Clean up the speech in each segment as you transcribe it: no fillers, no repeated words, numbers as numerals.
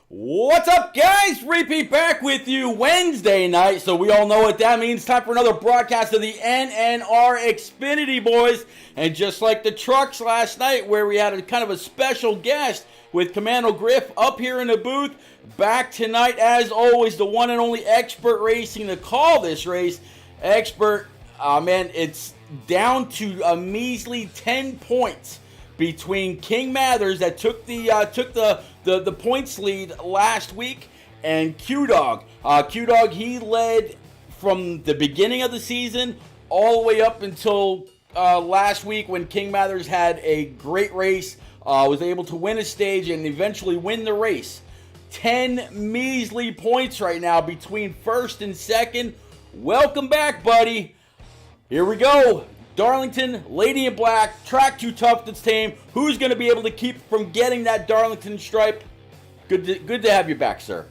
What's up, guys? Repeat back with you Wednesday night, so we all know what that means. Time for another broadcast of the NNR Xfinity boys. And just like the trucks last night, where we had a kind of a special guest with Commando Griff up here in the booth, back tonight, as always, the one and only Expert Racing to call this race. Expert, man, it's down to a measly 10 points between King Mathers that took the points lead last week and Q-Dog. Q-Dog, he led from the beginning of the season all the way up until last week when King Mathers had a great race, was able to win a stage and eventually win the race. 10 measly points right now between first and second. Welcome back, buddy. Here we go. Darlington, Lady in Black, track too tough to tame. Who's going to be able to keep from getting that Darlington stripe? Good to have you back, sir.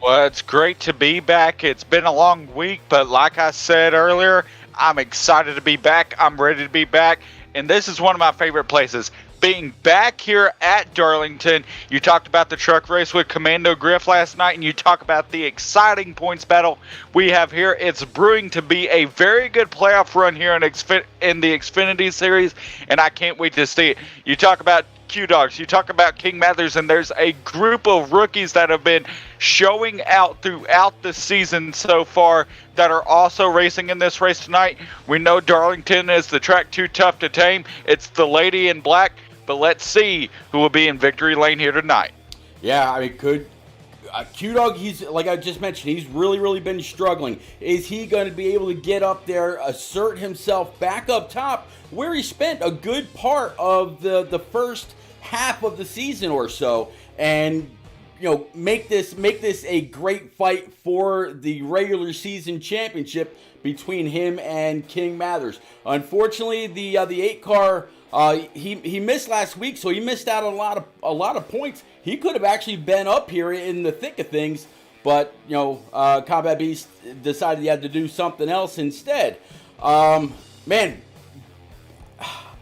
Well, it's great to be back. It's been a long week, but like I said earlier, I'm excited to be back. I'm ready to be back, and this is one of my favorite places. Being back here at Darlington, you talked about the truck race with Commando Griff last night, and you talk about the exciting points battle we have here. It's brewing to be a very good playoff run here in the Xfinity Series, and I can't wait to see it. You talk about Q-Dogs, you talk about King Mathers, and there's a group of rookies that have been showing out throughout the season so far that are also racing in this race tonight. We know Darlington is the track too tough to tame. It's the Lady in Black. But let's see who will be in victory lane here tonight. Yeah, I mean, Q-Dog, he's, like I just mentioned, he's really been struggling. Is he going to be able to get up there, assert himself back up top, where he spent a good part of the first half of the season or so, and make this a great fight for the regular season championship between him and King Mathers? Unfortunately, the 8-car. He missed last week, so he missed out on a lot of points. He could have actually been up here in the thick of things, but Combat Beast decided he had to do something else instead. Man,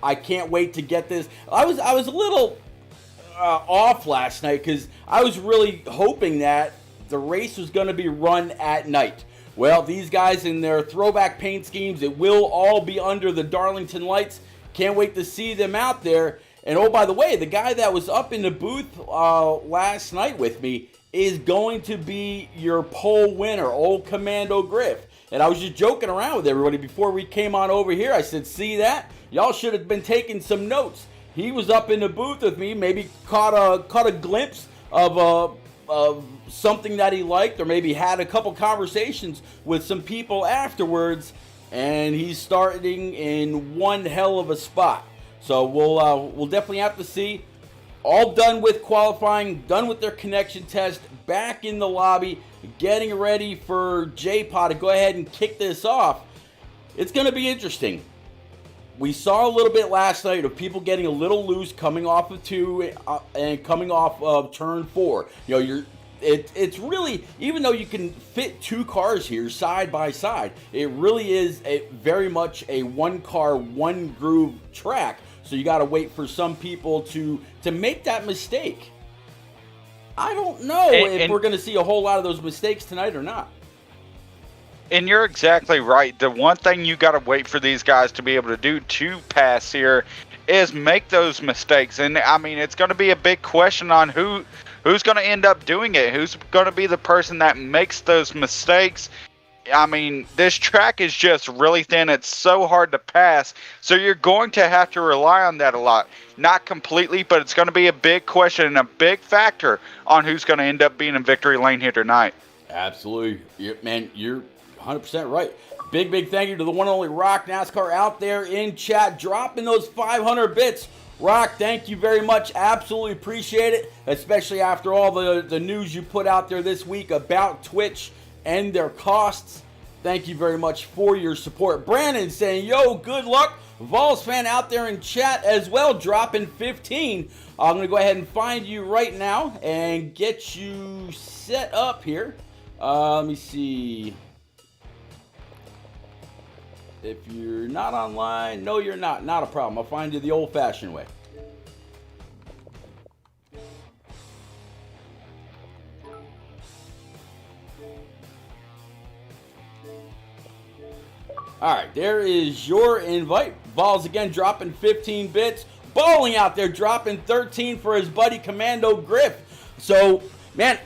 I can't wait to get this. I was a little off last night because I was really hoping that the race was going to be run at night. Well, these guys in their throwback paint schemes, it will all be under the Darlington lights. Can't wait to see them out there. And oh, by the way, the guy that was up in the booth last night with me is going to be your pole winner, old Commando Griff. And I was just joking around with everybody before we came on over here. I said, see that? Y'all should have been taking some notes. He was up in the booth with me, maybe caught a glimpse of something that he liked, or maybe had a couple conversations with some people afterwards. And he's starting in one hell of a spot. So we'll definitely have to see. All done with qualifying, done with their connection test, back in the lobby, getting ready for J-Pod to go ahead and kick this off. It's going to be interesting. We saw a little bit last night of people getting a little loose coming off of 2 and coming off of turn 4. It's really, even though you can fit 2 cars here side by side, it really is very much a 1-car, 1-groove track. So you got to wait for some people to make that mistake. I don't know if we're going to see a whole lot of those mistakes tonight or not. And you're exactly right. The one thing you got to wait for these guys to be able to do to pass here is make those mistakes. And I mean, it's going to be a big question on who's going to end up doing it? Who's going to be the person that makes those mistakes? I mean, this track is just really thin. It's so hard to pass. So you're going to have to rely on that a lot. Not completely, but it's going to be a big question and a big factor on who's going to end up being in victory lane here tonight. Absolutely. Man, you're 100% right. Big thank you to the one and only Rock NASCAR out there in chat, dropping those 500 bits. Rock, thank you very much. Absolutely appreciate it, especially after all the news you put out there this week about Twitch and their costs. Thank you very much for your support. Brandon saying, yo, good luck. Vols fan out there in chat as well, dropping 15. I'm going to go ahead and find you right now and get you set up here. Let me see. If you're not online, no, you're not. Not a problem. I'll find you the old-fashioned way. All right, there is your invite. Balls again dropping 15 bits. Bowling out there dropping 13 for his buddy Commando Griff. So, man,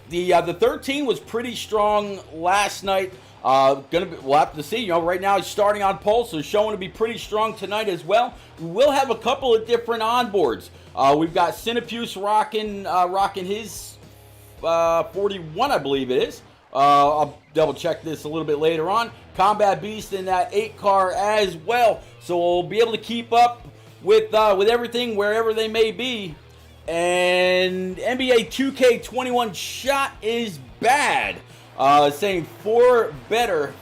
the 13 was pretty strong last night. We'll have to see. You know, right now he's starting on pole, so showing to be pretty strong tonight as well. We will have a couple of different onboards. We've got Cinepuse rocking his 41, I believe it is. I'll double check this a little bit later on. Combat Beast in that 8 car as well, so we'll be able to keep up with everything wherever they may be. And NBA 2K21 shot is bad. Saying 4 better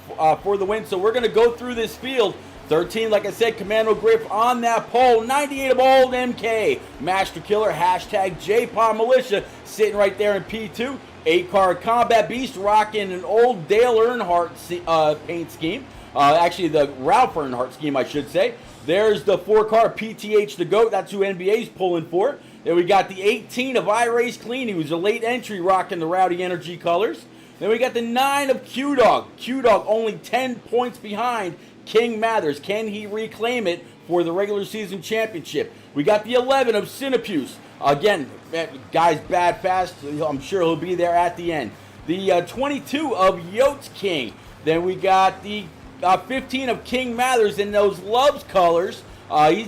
for the win. So we're going to go through this field. 13, like I said, Commando Griff on that pole. 98 of old MK. Master Killer, hashtag JPOD Militia, sitting right there in P2. 8-car Combat Beast rocking an old Dale Earnhardt paint scheme. Actually, the Ralph Earnhardt scheme, I should say. There's the 4-car PTH the GOAT. That's who NBA's pulling for. Then we got the 18 of iRace Clean. He was a late entry rocking the Rowdy Energy colors. Then we got the 9 of Q-Dog. Q-Dog only 10 points behind King Mathers. Can he reclaim it for the regular season championship? We got the 11 of Cinepuse. Again, guy's bad fast. I'm sure he'll be there at the end. The 22 of Yotes King. Then we got the 15 of King Mathers in those Loves colors.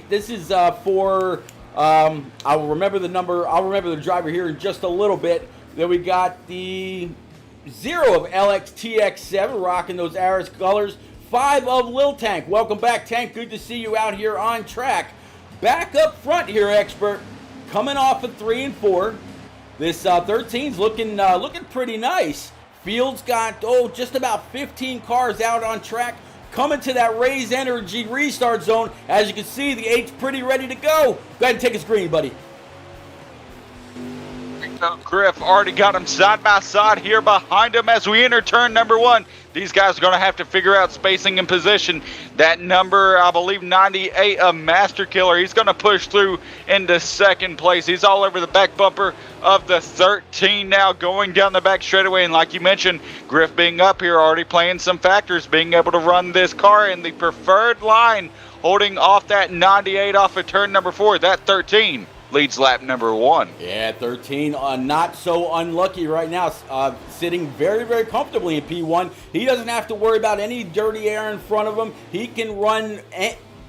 This is for, I'll remember the number. I'll remember the driver here in just a little bit. Then we got the 0 of LXTX7 rocking those Aris colors. 5 of Lil Tank. Welcome back, Tank. Good to see you out here on track. Back up front here, Expert. Coming off of 3 and 4. This 13's looking pretty nice. Field's got, just about 15 cars out on track. Coming to that Raise Energy restart zone. As you can see, the 8's pretty ready to go. Go ahead and take his green, buddy. Griff already got him side by side here behind him as we enter turn number 1. These guys are going to have to figure out spacing and position. That number, I believe, 98 of Master Killer. He's going to push through into second place. He's all over the back bumper of the 13 now, going down the back straightaway. And like you mentioned, Griff being up here already playing some factors, being able to run this car in the preferred line, holding off that 98 off of turn number 4. That 13 leads lap number 1. Yeah, 13, not so unlucky right now, sitting very, very comfortably in P1. He doesn't have to worry about any dirty air in front of him. He can run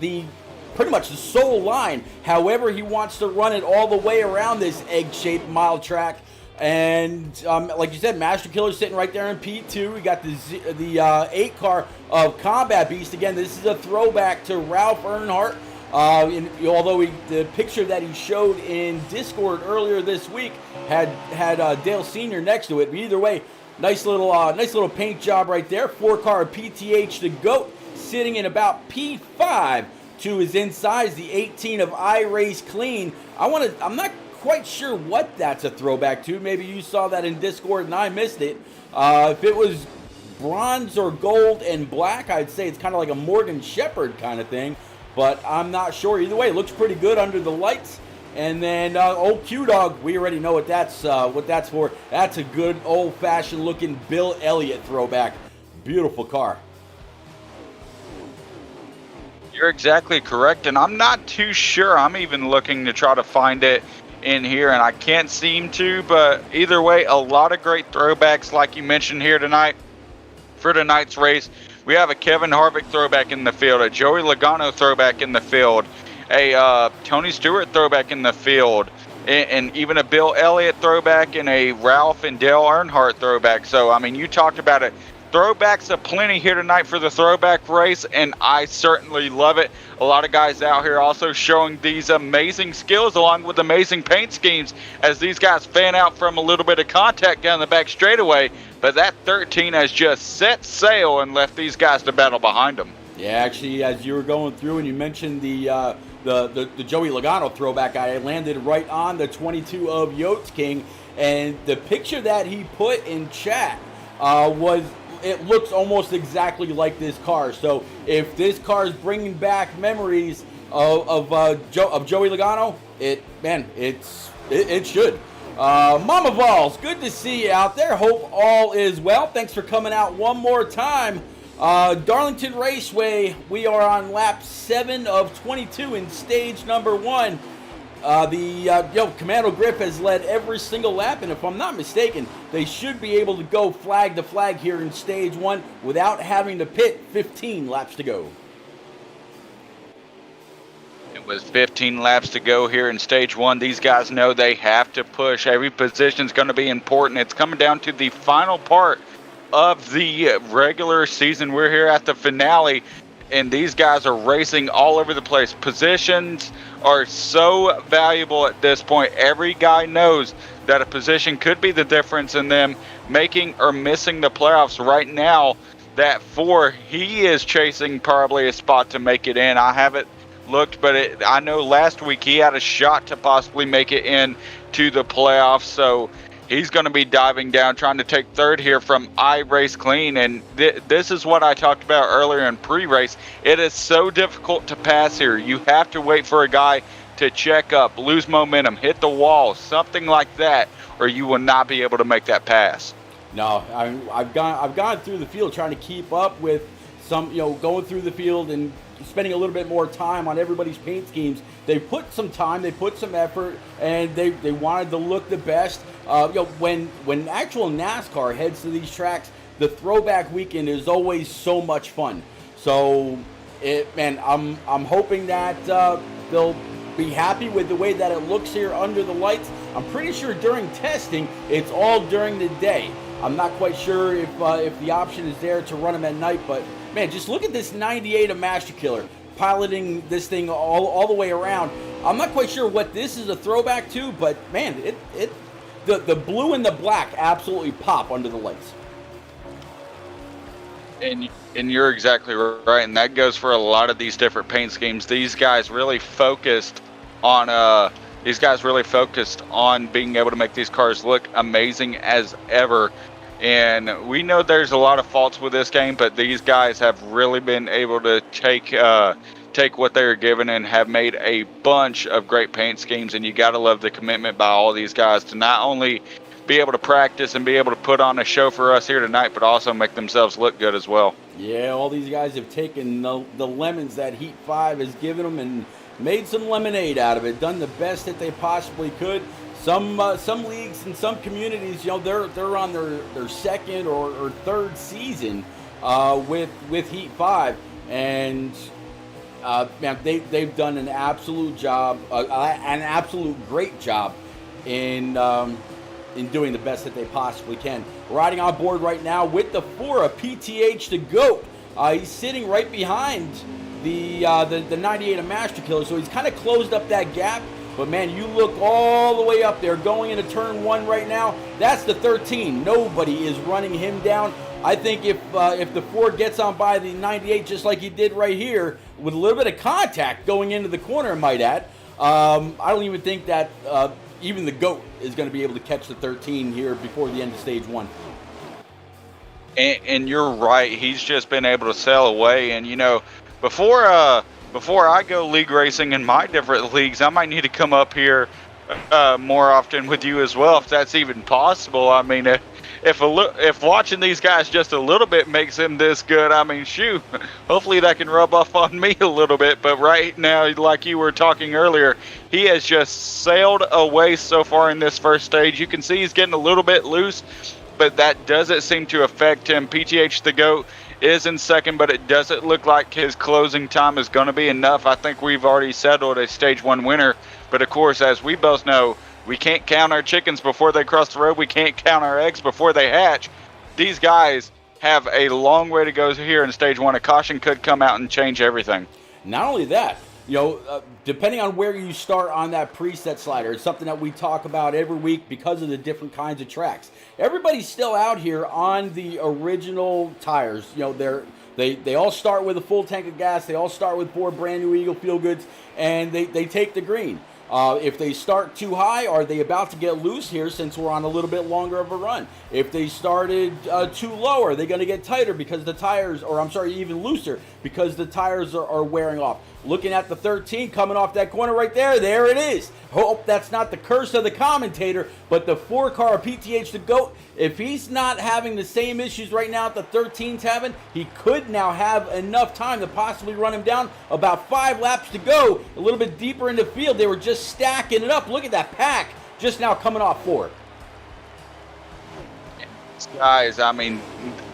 pretty much the sole line however he wants to run it all the way around this egg-shaped mile track. And like you said, Master Killer sitting right there in P2. We got the 8 car of Combat Beast. Again, this is a throwback to Ralph Earnhardt. Although the picture that he showed in Discord earlier this week had Dale Sr. next to it. But either way, nice little paint job right there. 4-car PTH the GOAT sitting in about P5 to his insides. The 18 of iRace Clean. I'm not quite sure what that's a throwback to. Maybe you saw that in Discord and I missed it. If it was bronze or gold and black, I'd say it's kind of like a Morgan Shepherd kind of thing. But I'm not sure. Either way, it looks pretty good under the lights. And then old Q-Dog, we already know what that's for. That's a good old-fashioned looking Bill Elliott throwback. Beautiful car. You're exactly correct, and I'm not too sure. I'm even looking to try to find it in here, and I can't seem to. But either way, a lot of great throwbacks like you mentioned here tonight for tonight's race. We have a Kevin Harvick throwback in the field, a Joey Logano throwback in the field, a Tony Stewart throwback in the field, and even a Bill Elliott throwback and a Ralph and Dale Earnhardt throwback. So, I mean, you talked about it. Throwbacks aplenty here tonight for the throwback race, and I certainly love it. A lot of guys out here also showing these amazing skills along with amazing paint schemes as these guys fan out from a little bit of contact down the back straightaway. But that 13 has just set sail and left these guys to battle behind them. Yeah, actually, as you were going through and you mentioned the Joey Logano throwback, I landed right on the 22 of Yotes King, and the picture that he put in chat it looks almost exactly like this car. So if this car is bringing back memories of Joey Logano, it should. Mama Balls, good to see you out there. Hope all is well. Thanks for coming out one more time. Darlington Raceway, we are on lap 7 of 22 in stage number 1. Commando Grip has led every single lap, and if I'm not mistaken, they should be able to go flag to flag here in stage 1 without having to pit 15 laps to go. With 15 laps to go here in stage 1, these guys know they have to push. Every position is going to be important. It's coming down to the final part of the regular season. We're here at the finale, and these guys are racing all over the place. Positions are so valuable at this point. Every guy knows that a position could be the difference in them making or missing the playoffs. Right now, that 4, he is chasing probably a spot to make it in. I haven't looked, but I know last week he had a shot to possibly make it in to the playoffs, so he's going to be diving down, trying to take third here from I Race Clean. And this is what I talked about earlier in pre-race. It is so difficult to pass here. You have to wait for a guy to check up, lose momentum, hit the wall, something like that, or you will not be able to make that pass. No, I've gone through the field trying to keep up with some, going through the field and spending a little bit more time on everybody's paint schemes. They put some time, they put some effort, and they wanted to look the best. When actual NASCAR heads to these tracks, the throwback weekend is always so much fun. So, I'm hoping that they'll be happy with the way that it looks here under the lights. I'm pretty sure during testing, it's all during the day. I'm not quite sure if the option is there to run them at night, but man, just look at this 98 of Master Killer piloting this thing all the way around. I'm not quite sure what this is a throwback to, but man, the blue and the black absolutely pop under the lights. And you're exactly right, and that goes for a lot of these different paint schemes. These guys really focused on being able to make these cars look amazing as ever. And we know there's a lot of faults with this game, but these guys have really been able to take what they were given and have made a bunch of great paint schemes. And you got to love the commitment by all these guys to not only be able to practice and be able to put on a show for us here tonight, but also make themselves look good as well. Yeah, all these guys have taken the lemons that Heat 5 has given them and made some lemonade out of it, done the best that they possibly could. Some leagues and some communities, they're on their second or third season with Heat 5, and they've done an absolute job, an absolute great job in doing the best that they possibly can. Riding on board right now with the 4 of PTH the GOAT. He's sitting right behind the 98 of Master Killer, so he's kind of closed up that gap. But man, you look all the way up there going into turn 1 right now. That's the 13. Nobody is running him down. I think if the 4 gets on by the 98 just like he did right here, with a little bit of contact going into the corner, I might add, I don't even think that even the GOAT is going to be able to catch the 13 here before the end of stage 1. And you're right. He's just been able to sail away. And, before I go league racing in my different leagues, I might need to come up here more often with you as well, if that's even possible. I mean, if watching these guys just a little bit makes him this good, I mean, shoot, hopefully that can rub off on me a little bit. But right now, like you were talking earlier, he has just sailed away so far in this first stage. You can see he's getting a little bit loose, but that doesn't seem to affect him. PTH the GOAT is in second, but it doesn't look like his closing time is going to be enough. I think we've already settled a stage 1 winner, but of course, as we both know, we can't count our chickens before they cross the road. We can't count our eggs before they hatch. These guys have a long way to go here in stage 1. A caution could come out and change everything. Not only that, depending on where you start on that preset slider, it's something that we talk about every week because of the different kinds of tracks. Everybody's still out here on the original tires. They all start with a full tank of gas. They all start with 4 brand new Eagle Feel Goods, and they take the green. If they start too high, are they about to get loose here since we're on a little bit longer of a run? If they started too low, are they going to get tighter because the tires, or I'm sorry, even looser because the tires are wearing off? Looking at the 13 coming off that corner right there, there it is. Hope that's not the curse of the commentator, but the 4-car PTH the GOAT, if he's not having the same issues right now that the 13's having, he could now have enough time to possibly run him down. About 5 laps to go, a little bit deeper in the field. They were just stacking it up. Look at that pack just now coming off 4. Guys, I mean,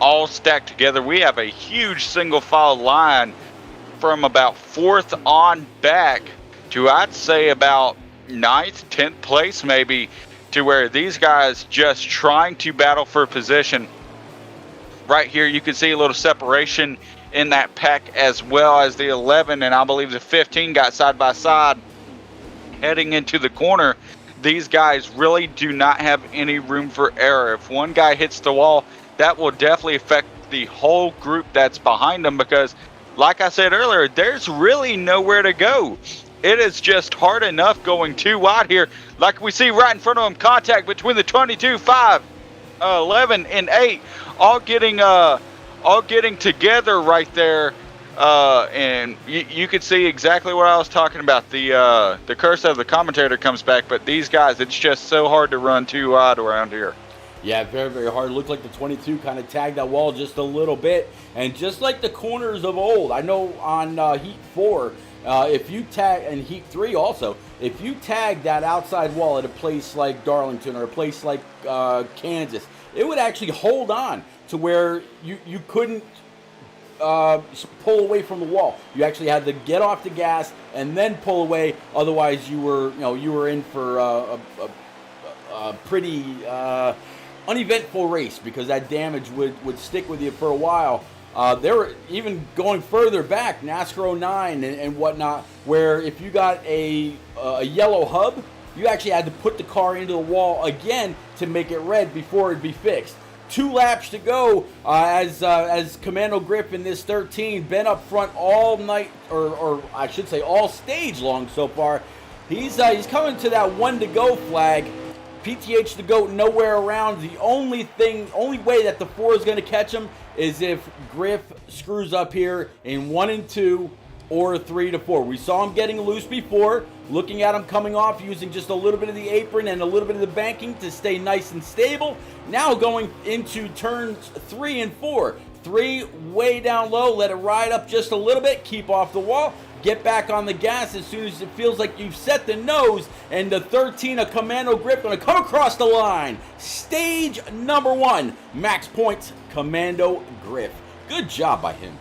all stacked together. We have a huge single file line from about 4th on back to, I'd say, about 9th, 10th place maybe, to where these guys just trying to battle for position. Right here you can see a little separation in that pack, as well as the 11 and I believe the 15 got side by side heading into the corner. These guys really do not have any room for error. If one guy hits the wall, that will definitely affect the whole group that's behind them, because like I said earlier, there's really nowhere to go. It is just hard enough going too wide here. Like we see right in front of them, contact between the 22, 5, 11, and 8, all getting together right there. And you could see exactly what I was talking about. The curse of the commentator comes back, but these guys, it's just so hard to run too wide around here. Yeah, very, very hard. It looked like the 22 kind of tagged that wall just a little bit. And just like the corners of old, I know on Heat 4, if you tag, and Heat 3 also, if you tag that outside wall at a place like Darlington or a place like Kansas, it would actually hold on to where you couldn't pull away from the wall. You actually had to get off the gas and then pull away. Otherwise, you were in for a pretty uneventful race, because that damage would stick with you for a while. They were even going further back, NASCAR 09 and whatnot, where if you got a yellow hub, you actually had to put the car into the wall again to make it red before it'd be fixed. 2 laps to go as Commando Griff in this 13 been up front all night, or I should say all stage long so far. He's coming to that 1 to go flag. PTH the GOAT nowhere around. The only way that the 4 is going to catch him is if Griff screws up here in 1 and 2 or 3 to 4. We saw him getting loose before, looking at him coming off, using just a little bit of the apron and a little bit of the banking to stay nice and stable. Now going into turns 3 and 4. 3 way down low, let it ride up just a little bit, keep off the wall. Get back on the gas as soon as it feels like you've set the nose, and the 13 of Commando Grip going to come across the line. Stage number 1, max points, Commando Grip. Good job by him.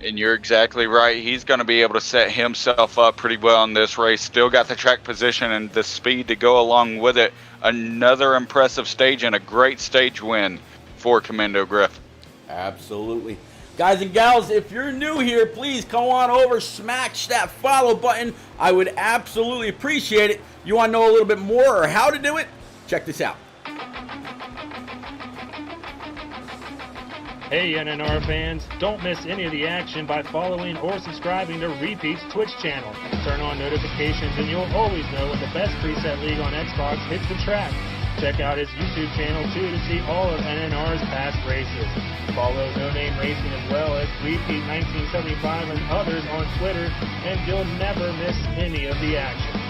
And you're exactly right. He's going to be able to set himself up pretty well in this race. Still got the track position and the speed to go along with it. Another impressive stage and a great stage win for Commando Griff. Absolutely. Guys and gals, if you're new here, please come on over, smash that follow button. I would absolutely appreciate it. You want to know a little bit more or how to do it? Check this out. Hey NNR fans, don't miss any of the action by following or subscribing to Repeat's Twitch channel. Turn on notifications and you'll always know when the best preset league on Xbox hits the track. Check out his YouTube channel too to see all of NNR's past races. Follow No Name Racing as well as Repeat 1975 and others on Twitter, and you'll never miss any of the action.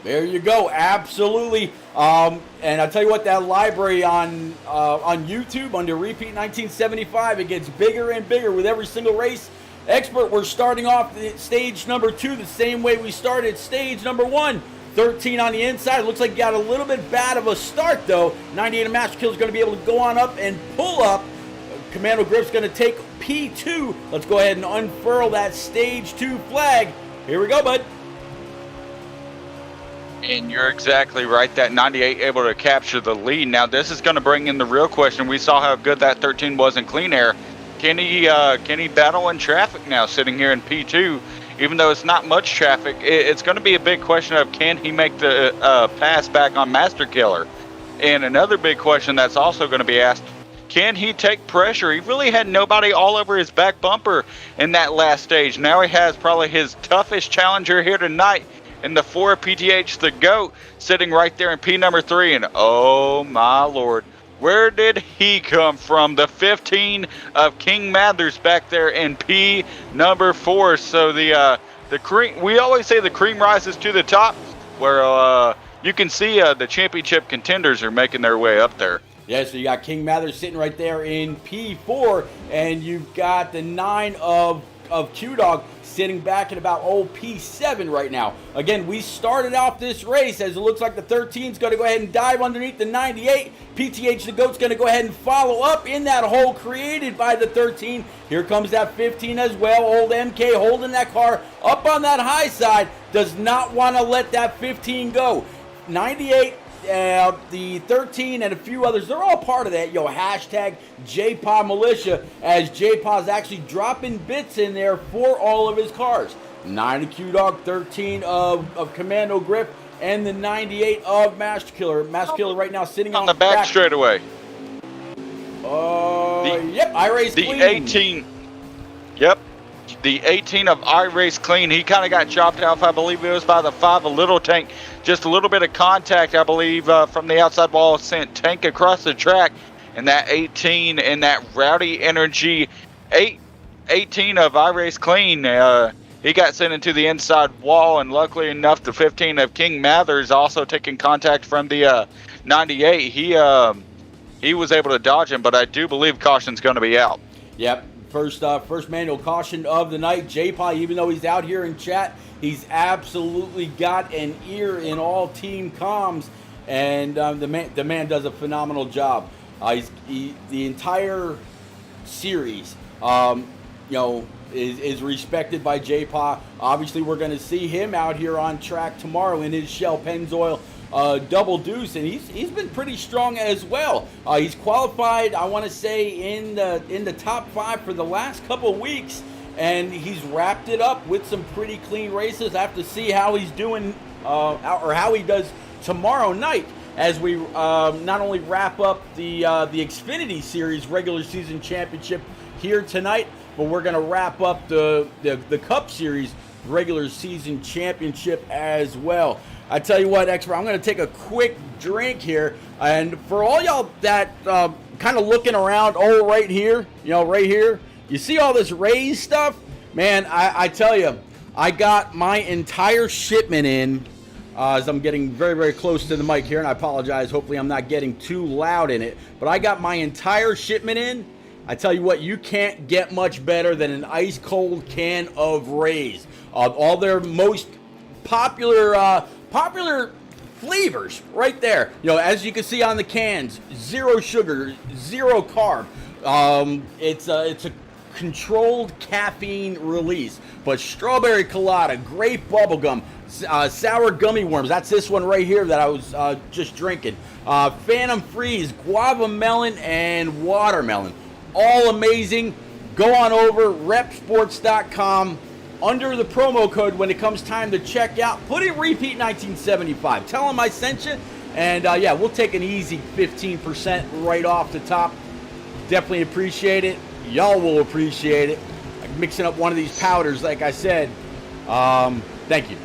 There you go, absolutely. And I'll tell you what, that library on YouTube under Repeat 1975, it gets bigger and bigger with every single race. Expert, we're starting off stage number 2 the same way we started stage number 1. 13 on the inside. Looks like you got a little bit bad of a start, though. 98 of Master Kill is going to be able to go on up and pull up. Commando Grip's going to take P2. Let's go ahead and unfurl that stage 2 flag. Here we go, bud. And you're exactly right. That 98 able to capture the lead. Now, this is going to bring in the real question. We saw how good that 13 was in clean air. Can he battle in traffic now, sitting here in P2? Even though it's not much traffic, it's going to be a big question of can he make the pass back on Master Killer? And another big question that's also going to be asked, Can he take pressure? He really had nobody all over his back bumper in that last stage. Now he has probably his toughest challenger here tonight in the 4 PTH, the GOAT, sitting right there in P number 3. And oh my Lord, where did he come from? The 15 of King Mathers back there in P number 4. So the cream, we always say the cream rises to the top, where you can see the championship contenders are making their way up there. Yeah, so you got King Mathers sitting right there in P4, and you've got the 9 of Q-Dog sitting back at about old P7 right now. Again, we started off this race as it looks like the 13's going to go ahead and dive underneath the 98. PTH the GOAT's going to go ahead and follow up in that hole created by the 13. Here comes that 15 as well. Old MK holding that car up on that high side. Does not want to let that 15 go. 98, the 13, and a few others, they're all part of that. Hashtag JPaw Militia, as JPaw's actually dropping bits in there for all of his cars. 9 of Q-Dog, 13 of Commando Grip, and the 98 of Master Killer. Master Killer right now sitting on the back straightaway. Yep, iRace the Clean. The 18. Yep. The 18 of iRace Clean, he kind of got chopped off, I believe it was by the 5 of Little Tank. Just a little bit of contact, I believe, from the outside wall sent Tank across the track. And that 18 and that Rowdy Energy 18 of iRace Clean, he got sent into the inside wall. And luckily enough, the 15 of King Mathers also taking contact from the 98. He was able to dodge him, but I do believe caution's going to be out. Yep. First manual caution of the night. JPaw, even though he's out here in chat, he's absolutely got an ear in all team comms, and the man does a phenomenal job. The entire series, is respected by JPaw. Obviously, we're going to see him out here on track tomorrow in his Shell Pennzoil double deuce, and he's been pretty strong as well. He's qualified, I want to say, in the top 5 for the last couple of weeks, and he's wrapped it up with some pretty clean races. I have to see how he's doing, or how he does tomorrow night, as we not only wrap up the Xfinity Series regular season championship here tonight, but we're going to wrap up the Cup Series regular season championship as well. I tell you what, Expert, I'm going to take a quick drink here. And for all y'all that kind of looking around, right here, you see all this Rays stuff? Man, I tell you, I got my entire shipment in, as I'm getting very, very close to the mic here, and I apologize. Hopefully I'm not getting too loud in it. But I got my entire shipment in. I tell you what, you can't get much better than an ice-cold can of Rays. All their most popular flavors right there. As you can see on the cans, 0 sugar, 0 carb. It's a controlled caffeine release. But strawberry colada, grape bubblegum, sour gummy worms. That's this one right here that I was just drinking. Phantom Freeze, guava melon, and watermelon. All amazing. Go on over, repsports.com. Under the promo code when it comes time to check out, put in repeat 1975. Tell them I sent you, and we'll take an easy 15% right off the top. Definitely appreciate it. Y'all will appreciate it. I'm mixing up one of these powders, like I said. Thank you.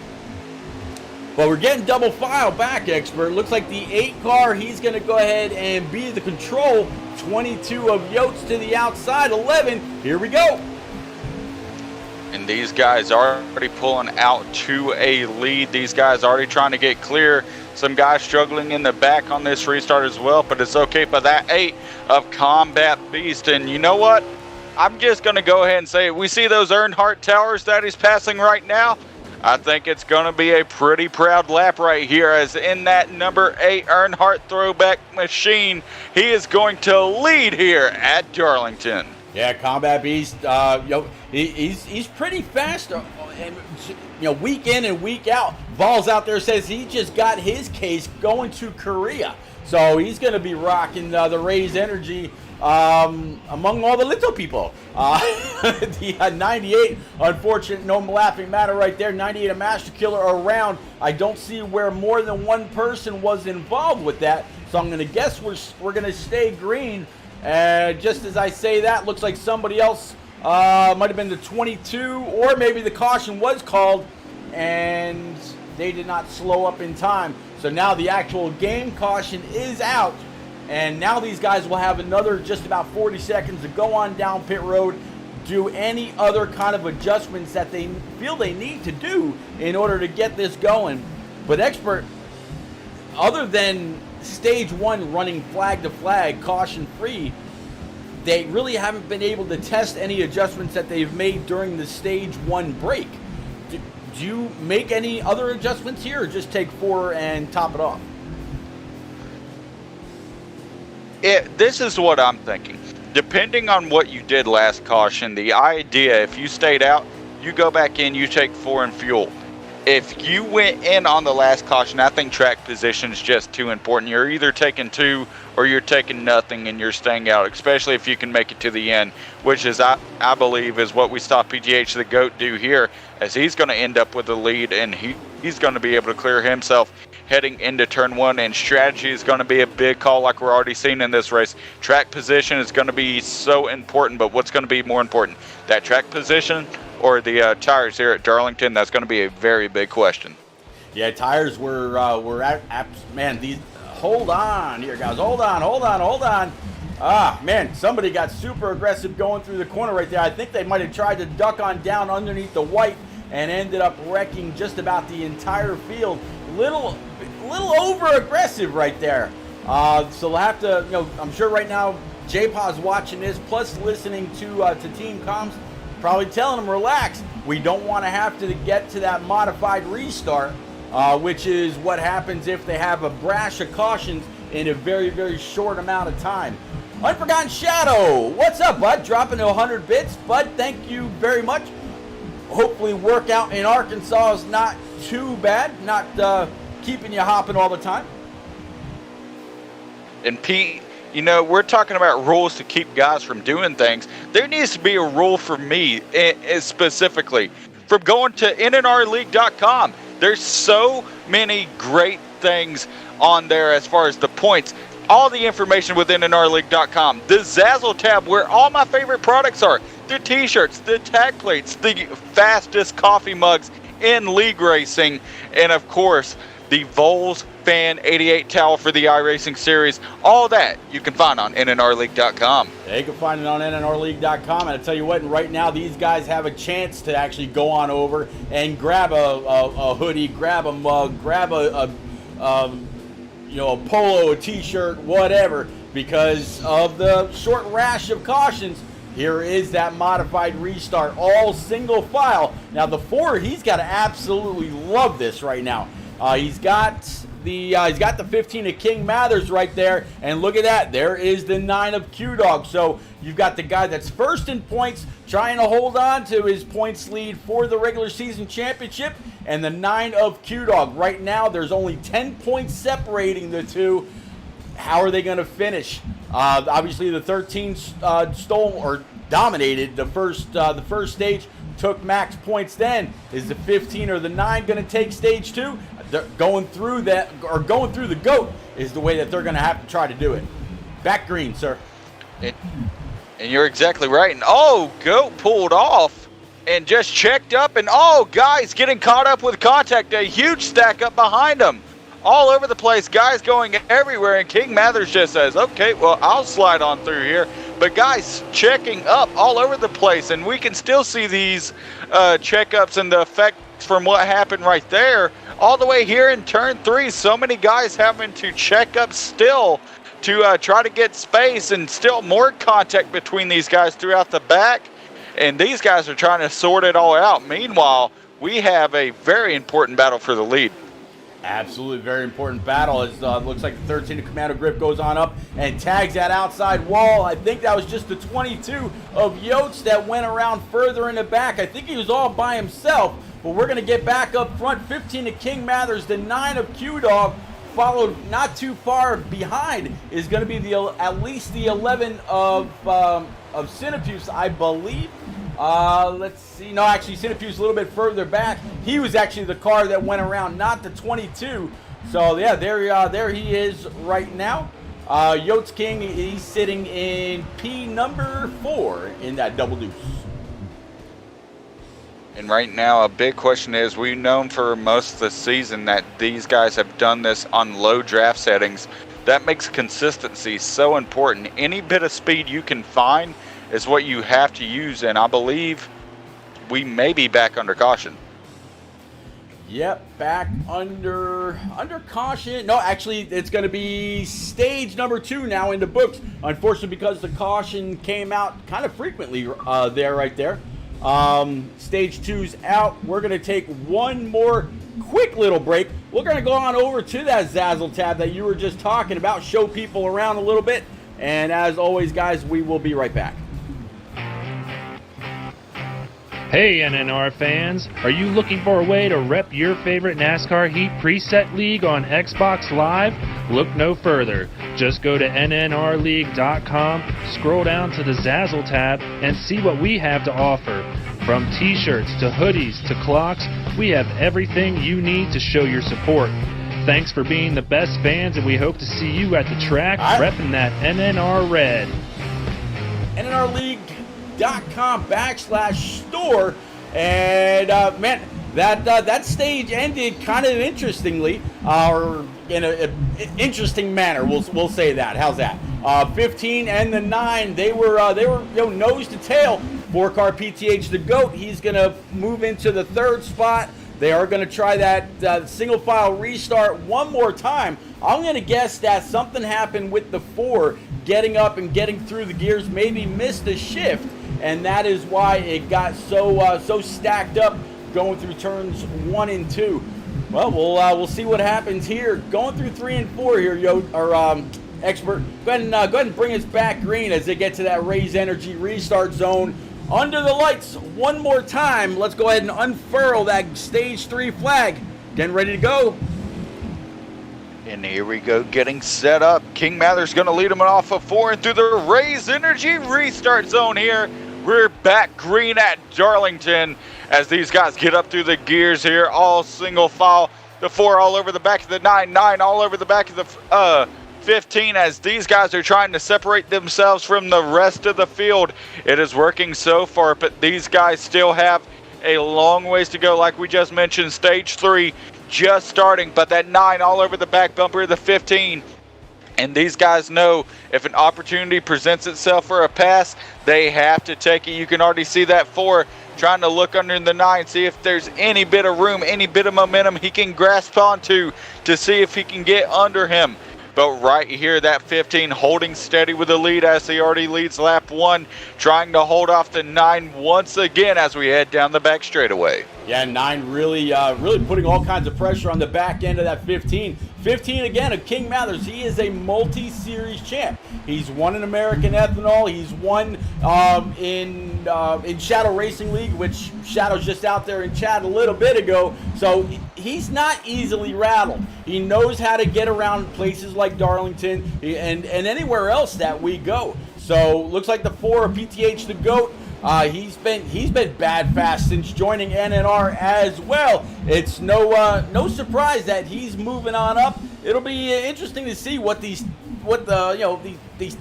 Well, we're getting double file back, Expert. Looks like the 8 car, he's going to go ahead and be the control. 22 of Yotes to the outside, 11. Here we go. And these guys are already pulling out to a lead. These guys already trying to get clear. Some guys struggling in the back on this restart as well, but it's okay for that 8 of Combat Beast. And you know what? I'm just going to go ahead and say it. We see those Earnhardt Towers that he's passing right now. I think it's going to be a pretty proud lap right here, as in that number 8 Earnhardt throwback machine, he is going to lead here at Darlington. Yeah, Combat Beast, he's pretty fast, and week in and week out. Vols out there says he just got his case going to Korea, so he's going to be rocking the Rays energy among all the little people. The 98, unfortunate, no laughing matter right there. 98 a Master Killer around. I don't see where more than one person was involved with that, so I'm going to guess we're going to stay green. Just as I say that, looks like somebody else might have been the 22, or maybe the caution was called and they did not slow up in time. So now the actual game caution is out, and now these guys will have another just about 40 seconds to go on down pit road, do any other kind of adjustments that they feel they need to do in order to get this going. But Expert, other than stage 1 running flag to flag, caution free, they really haven't been able to test any adjustments that they've made during the stage 1 break. Do you make any other adjustments here, or just take 4 and top it off? This is what I'm thinking. Depending on what you did last caution, the idea, if you stayed out, you go back in, you take 4 and fuel. If you went in on the last caution, I think track position is just too important. You're either taking 2 or you're taking nothing and you're staying out, especially if you can make it to the end, which is, I believe, is what we saw PGH the GOAT do here, as he's going to end up with the lead, and he's going to be able to clear himself heading into turn 1, and strategy is going to be a big call like we're already seeing in this race. Track position is going to be so important, but what's going to be more important, that track position or the tires here at Darlington? That's going to be a very big question. Yeah, tires were at man, these, hold on here, guys, hold on. Ah, man, somebody got super aggressive going through the corner right there. I think they might have tried to duck on down underneath the white and ended up wrecking just about the entire field. Little over aggressive right there. So we'll have to, I'm sure right now J-Paw's watching this, plus listening to team comms, probably telling them, relax. We don't want to have to get to that modified restart, which is what happens if they have a brash of cautions in a very, very short amount of time. Unforgotten Shadow, what's up, bud? Dropping to 100 bits. Bud, thank you very much. Hopefully workout in Arkansas is not too bad, not keeping you hopping all the time. And Pete, we're talking about rules to keep guys from doing things. There needs to be a rule for me, specifically, from going to NNRleague.com. There's so many great things on there as far as the points. All the information with NNRleague.com. The Zazzle tab, where all my favorite products are. The t-shirts, the tag plates, the fastest coffee mugs in league racing, and of course, the Vols Fan 88 towel for the iRacing series. All that you can find on NNRleague.com. Yeah, you can find it on NNRleague.com. And I tell you what, right now these guys have a chance to actually go on over and grab a hoodie, grab a mug, grab a polo, a t-shirt, whatever, because of the short rash of cautions. Here is that modified restart, all single file. Now the 4, he's got to absolutely love this right now. He's got the 15 of King Mathers right there, and look at that. There is the 9 of Q-Dog. So you've got the guy that's first in points, trying to hold on to his points lead for the regular season championship, and the 9 of Q-Dog. Right now, there's only 10 points separating the two. How are they going to finish? Obviously, the 13 stole or dominated the first stage, took max points. Then is the 15 or the 9 going to take stage 2? Going through the GOAT is the way that they're going to have to try to do it. Back green, sir. And you're exactly right. And GOAT pulled off and just checked up, and guys getting caught up with contact. A huge stack up behind them. All over the place, guys going everywhere, and King Mathers just says, okay, well, I'll slide on through here. But guys checking up all over the place, and we can still see these checkups and the effects from what happened right there all the way here in turn 3. So many guys having to check up still to try to get space, and still more contact between these guys throughout the back. And these guys are trying to sort it all out. Meanwhile, we have a very important battle for the lead. Absolutely, very important battle. It looks like the 13 of Commando Grip goes on up and tags that outside wall. I think that was just the 22 of Yotes that went around further in the back. I think he was all by himself, but we're going to get back up front. 15 of King Mathers, the 9 of Q-Dog, followed not too far behind, is going to be at least the 11 of Cinepuse, I believe. Let's see. No, actually, Cinepuse a little bit further back. He was actually the car that went around, not the 22. So, yeah, there he is right now. Yotes King, he's sitting in P number 4 in that double deuce. And right now, a big question is, we've known for most of the season that these guys have done this on low draft settings. That makes consistency so important. Any bit of speed you can find is what you have to use, and I believe we may be back under caution. Yep, back under caution. No, actually, it's going to be stage number 2 now in the books. Unfortunately, because the caution came out kind of frequently right there. Stage 2's out. We're going to take one more quick little break. We're going to go on over to that Zazzle tab that you were just talking about, show people around a little bit. And as always, guys, we will be right back. Hey NNR fans, are you looking for a way to rep your favorite NASCAR Heat preset league on Xbox Live? Look no further. Just go to nnrleague.com, scroll down to the Zazzle tab, and see what we have to offer. From t-shirts to hoodies to clocks, we have everything you need to show your support. Thanks for being the best fans, and we hope to see you at the track repping that NNR red. nnrleague.com/store, and man, that stage ended kind of interestingly, or in an interesting manner. We'll say that. How's that? 15 and the 9, they were nose to tail. 4-car PTH the GOAT. He's gonna move into the 3rd spot. They are going to try that single file restart one more time. I'm going to guess that something happened with the 4 getting up and getting through the gears, maybe missed a shift, and that is why it got so stacked up going through turns 1 and 2. Well, we'll see what happens here. Going through 3 and 4 here, Expert. Go ahead and bring us back green as they get to that Raise Energy restart zone. Under the lights one more time. Let's go ahead and unfurl that stage 3 flag. Getting ready to go. And here we go, getting set up. King Mather's going to lead them off of 4 and through the Raise Energy restart zone here. We're back green at Darlington as these guys get up through the gears here, all single file. The 4 all over the back of the 9, 9 all over the back of the 15 as these guys are trying to separate themselves from the rest of the field. It is working so far, but these guys still have a long ways to go. Like we just mentioned, stage 3 just starting, but that 9 all over the back bumper of the 15. And these guys know if an opportunity presents itself for a pass, they have to take it. You can already see that 4 trying to look under the 9, see if there's any bit of room, any bit of momentum he can grasp onto to see if he can get under him. But right here, that 15 holding steady with the lead as he already leads lap 1, trying to hold off the 9 once again as we head down the back straightaway. Yeah, 9 really putting all kinds of pressure on the back end of that 15. 15 again of King Mathers. He is a multi-series champ. He's won in American Ethanol. He's won in Shadow Racing League, which Shadow's just out there in chat a little bit ago. So he's not easily rattled. He knows how to get around places like Darlington and anywhere else that we go. So looks like the 4 PTH the GOAT. He's been bad fast since joining NNR as well. It's no surprise that he's moving on up. It'll be interesting to see what these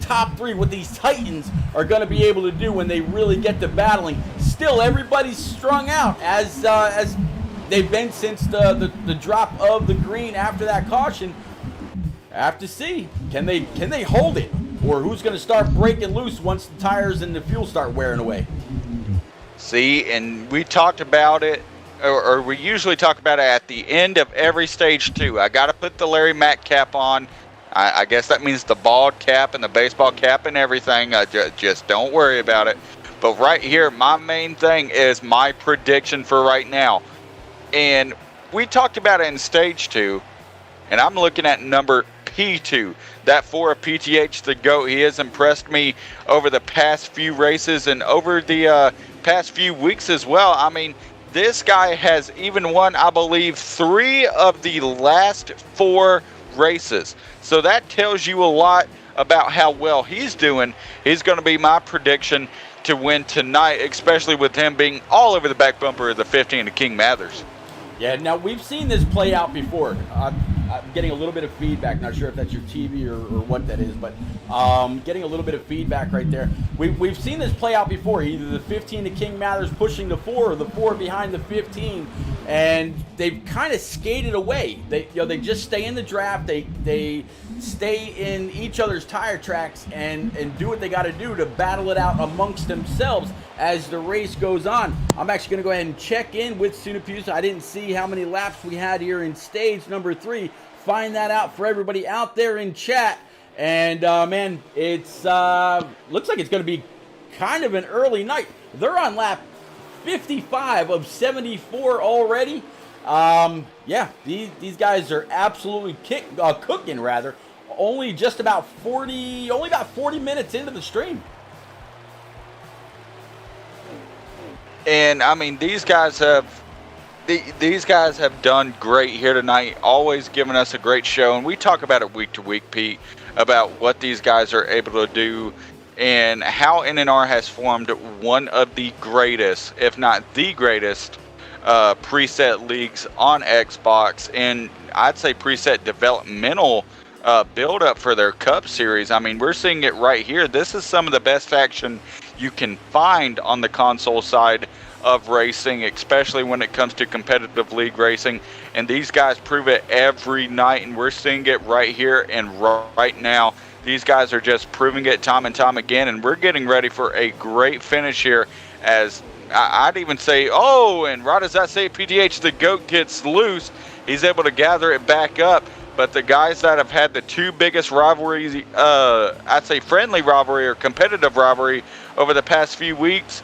top 3, what these Titans are going to be able to do when they really get to battling. Still, everybody's strung out as they've been since the drop of the green after that caution. I have to see, can they hold it? Or who's going to start breaking loose once the tires and the fuel start wearing away? See, and we talked about it, or we usually talk about it at the end of every stage 2. I got to put the Larry Mack cap on. I guess that means the bald cap and the baseball cap and everything. Just don't worry about it. But right here, my main thing is my prediction for right now. And we talked about it in stage 2, and I'm looking at number P2. That 4 of PTH the GOAT. He has impressed me over the past few races and over the past few weeks as well. I mean, this guy has even won, I believe, 3 of the last 4 races. So that tells you a lot about how well he's doing. He's going to be my prediction to win tonight, especially with him being all over the back bumper of the 15 of King Mathers. Yeah, now we've seen this play out before. I'm getting a little bit of feedback. Not sure if that's your TV or what that is, but getting a little bit of feedback right there. We've seen this play out before. Either the 15 to King Mathers pushing the 4 or the 4 behind the 15, and they've kind of skated away. They just stay in the draft. They stay in each other's tire tracks and do what they got to do to battle it out amongst themselves as the race goes on. I'm actually going to go ahead and check in with Sunapusa. I didn't see how many laps we had here in stage number 3. Find that out for everybody out there in chat. And man, it's looks like it's going to be kind of an early night. They're on lap 55 of 74 already. Yeah, these guys are absolutely cooking rather. Only about 40 minutes into the stream. And I mean, these guys have done great here tonight, always giving us a great show. And we talk about it week to week, Pete, about what these guys are able to do and how NNR has formed one of the greatest, if not the greatest, preset leagues on Xbox. And I'd say preset developmental build up for their Cup Series. I mean, we're seeing it right here. This is some of the best action you can find on the console side of racing, especially when it comes to competitive league racing. And these guys prove it every night, and we're seeing it right here and right now. These guys are just proving it time and time again, and we're getting ready for a great finish here. As I'd even say, and right as I say, PTH the GOAT gets loose, he's able to gather it back up. But the guys that have had the two biggest rivalries, I'd say friendly rivalry or competitive rivalry over the past few weeks,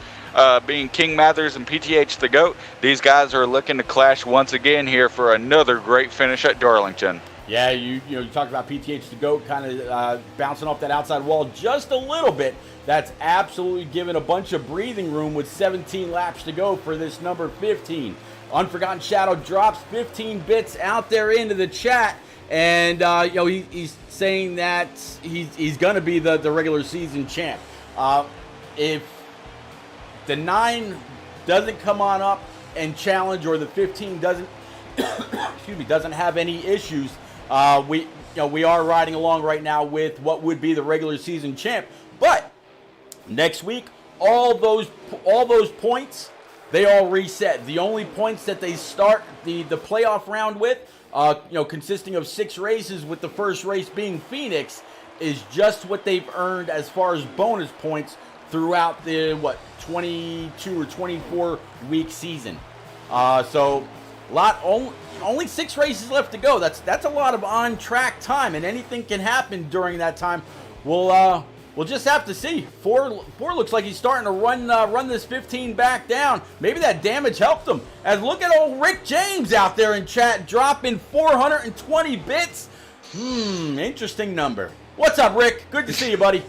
being King Mathers and PTH the GOAT, these guys are looking to clash once again here for another great finish at Darlington. Yeah, you talked about PTH the GOAT kind of bouncing off that outside wall just a little bit. That's absolutely given a bunch of breathing room with 17 laps to go for this number 15. Unforgotten Shadow drops 15 bits out there into the chat. And, he's saying that he's going to be the regular season champ. If the 9 doesn't come on up and challenge, or the 15 doesn't, doesn't have any issues, we are riding along right now with what would be the regular season champ. But next week, all those points, they all reset. The only points that they start the playoff round with, consisting of 6 races, with the first race being Phoenix, is just what they've earned as far as bonus points throughout the 22 or 24 week season. So only 6 races left to go. That's a lot of on track time, and anything can happen during that time. We'll just have to see. Four looks like he's starting to run this 15 back down. Maybe that damage helped him. And look at old Rick James out there in chat dropping 420 bits. Interesting number. What's up, Rick? Good to see you, buddy.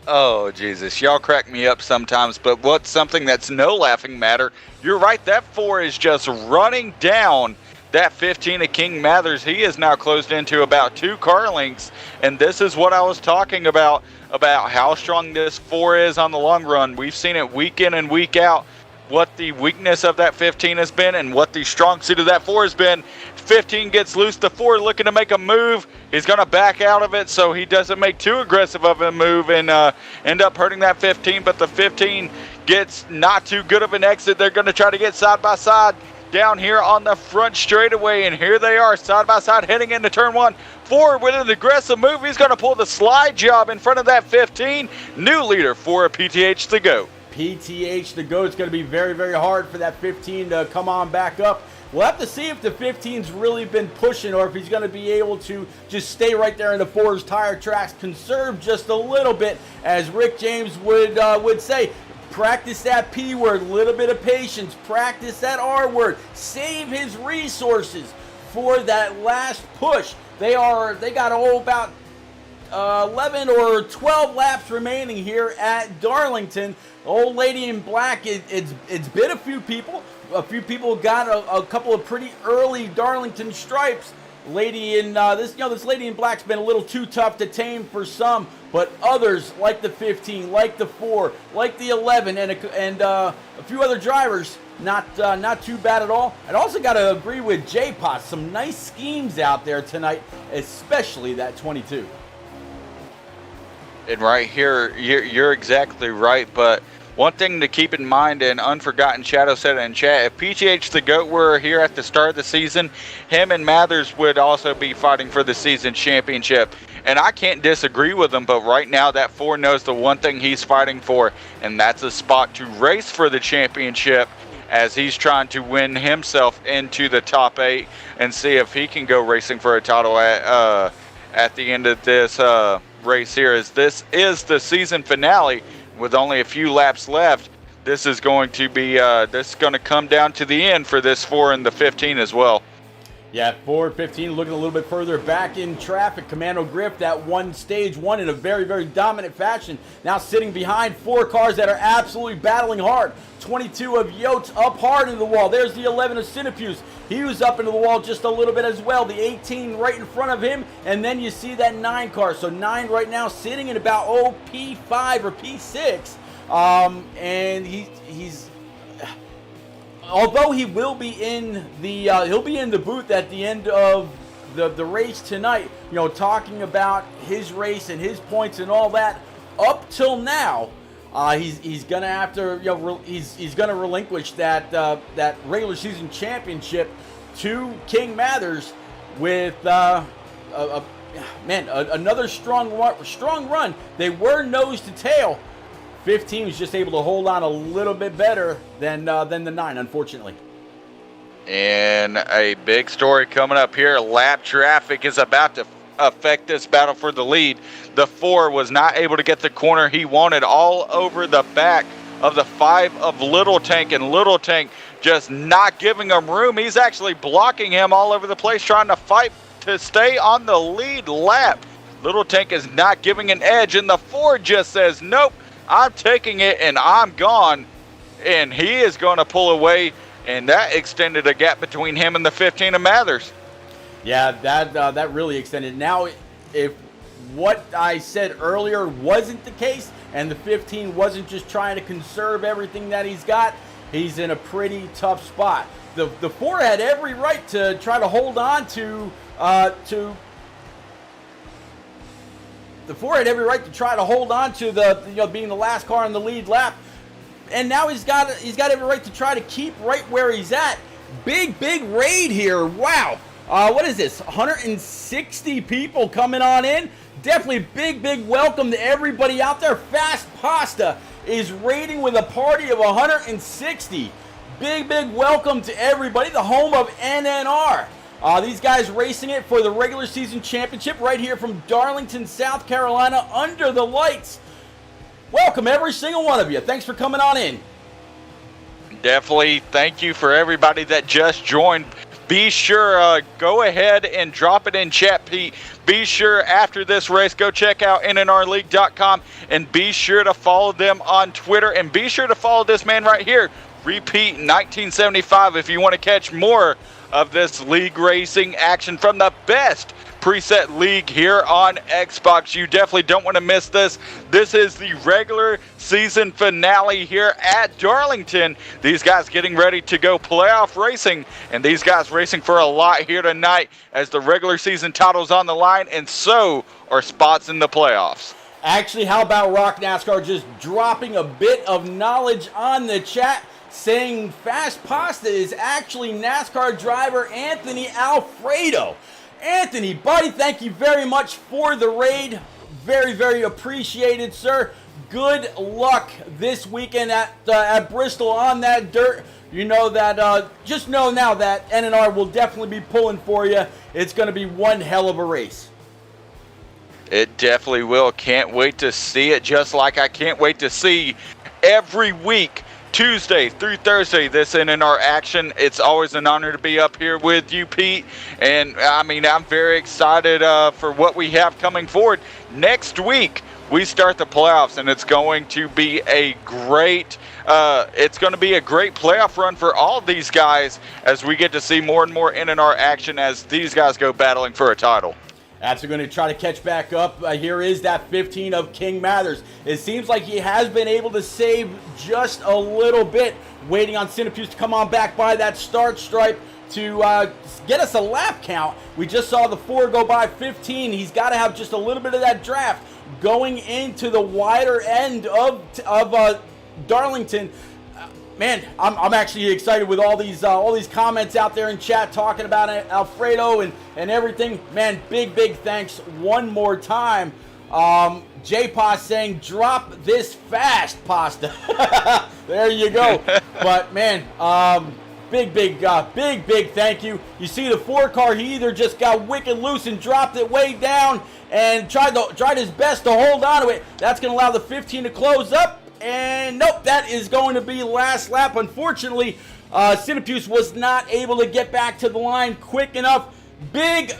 Oh, Jesus. Y'all crack me up sometimes, but what's something that's no laughing matter? You're right, that 4 is just running down that 15 of King Mathers. He is now closed into about 2 car lengths, and this is what I was talking about how strong this 4 is on the long run. We've seen it week in and week out, what the weakness of that 15 has been and what the strong suit of that 4 has been. 15 gets loose, the 4 looking to make a move. He's going to back out of it so he doesn't make too aggressive of a move and end up hurting that 15, but the 15 gets not too good of an exit. They're going to try to get side by side down here on the front straightaway, and here they are side by side heading into turn 1. 4 with an aggressive move. He's going to pull the slide job in front of that 15. New leader for PTH the GOAT. PTH the GOAT. It's going to be very, very hard for that 15 to come on back up. We'll have to see if the 15's really been pushing, or if he's going to be able to just stay right there in the 4's tire tracks, conserve just a little bit, as Rick James would say. Practice that P word, a little bit of patience. Practice that R word. Save his resources for that last push. They got about 11 or 12 laps remaining here at Darlington. Old lady in black, it's been a few people. A few people got a couple of pretty early Darlington stripes. Lady in this lady in black's been a little too tough to tame for some, but others like the 15, like the 4, like the 11, and a few other drivers, not too bad at all. I'd also got to agree with J-Pot. Some nice schemes out there tonight, especially that 22. And right here, you're exactly right, but one thing to keep in mind, and Unforgotten Shadow said it in chat, if PGH the GOAT were here at the start of the season, him and Mathers would also be fighting for the season championship. And I can't disagree with him, but right now that 4 knows the one thing he's fighting for, and that's a spot to race for the championship, as he's trying to win himself into the top 8 and see if he can go racing for a title at the end of this race here, as this is the season finale with only a few laps left. This is going to be come down to the end for this 4 and the 15 as well. Yeah, 4 and 15 looking a little bit further back in traffic. Commando Griff, that one stage 1 in a very, very dominant fashion. Now sitting behind 4 cars that are absolutely battling hard. 22 of Yotes up hard into the wall. There's the 11 of Cinepuse. He was up into the wall just a little bit as well. The 18 right in front of him. And then you see that 9 car. So 9 right now sitting in about P5 or P6. And he's although he will be in the he'll be in the booth at the end of the race tonight, talking about his race and his points and all that. Up till now, he's gonna have to he's gonna relinquish that regular season championship to King Mathers with another strong run. They were nose to tail. 15 was just able to hold on a little bit better than the 9, unfortunately. And a big story coming up here. Lap traffic is about to affect this battle for the lead. The 4 was not able to get the corner he wanted, all over the back of the 5 of Little Tank, and Little Tank just not giving him room. He's actually blocking him all over the place, trying to fight to stay on the lead lap. Little Tank is not giving an edge, and the 4 just says, nope, I'm taking it and I'm gone, and he is going to pull away, and that extended a gap between him and the 15 of Mathers. Yeah, that really extended. Now, if what I said earlier wasn't the case, and the 15 wasn't just trying to conserve everything that he's got, he's in a pretty tough spot. The 4 had every right to try to hold on to the 4 had every right to try to hold on to being the last car in the lead lap, and now he's got every right to try to keep right where he's at. Big raid here. Wow. What is this? 160 people coming on in. Definitely big welcome to everybody out there. Fast Pasta is raiding with a party of 160. Big welcome to everybody. The home of NNR. These guys racing it for the regular season championship right here from Darlington, South Carolina, under the lights. Welcome, every single one of you. Thanks for coming on in. Definitely thank you for everybody that just joined. Be sure, go ahead and drop it in chat, Pete. Be sure after this race, go check out nnrleague.com, and be sure to follow them on Twitter, and be sure to follow this man right here, Repeat 1975, if you want to catch more of this league racing action from the best preset league here on Xbox. You definitely don't want to miss this. This is the regular season finale here at Darlington. These guys getting ready to go playoff racing, and these guys racing for a lot here tonight as the regular season title's on the line, and so are spots in the playoffs. Actually, how about Rock NASCAR just dropping a bit of knowledge on the chat, saying Fast Pasta is actually NASCAR driver Anthony Alfredo. Anthony, buddy, thank you very much for the raid. Very appreciated, sir. Good luck this weekend at Bristol on that dirt. You know that, just know now that NNR will definitely be pulling for you. It's going to be one hell of a race. It definitely will. Can't wait to see it, just like I can't wait to see every week, Tuesday through Thursday, this NNR action. It's always an honor to be up here with you, Pete. And I mean, I'm very excited for what we have coming forward. Next week, we start the playoffs, and it's going to be a great playoff run for all of these guys as we get to see more and more NNR action as these guys go battling for a title. That's going to try to catch back up. Here is that 15 of King Mathers. It seems like he has been able to save just a little bit, waiting on Cinepuse to come on back by that start stripe to get us a lap count. We just saw the 4 go by 15. He's got to have just a little bit of that draft going into the wider end of Darlington. Man, I'm actually excited with all these comments out there in chat talking about Alfredo and everything. Man, big thanks one more time. J-Pos saying, drop this fast, Pasta. There you go. But man, big thank you. You see the 4 car, he either just got wicked loose and dropped it way down and tried his best to hold on to it. That's going to allow the 15 to close up. And nope, that is going to be last lap. Unfortunately, Cinepuse was not able to get back to the line quick enough. Big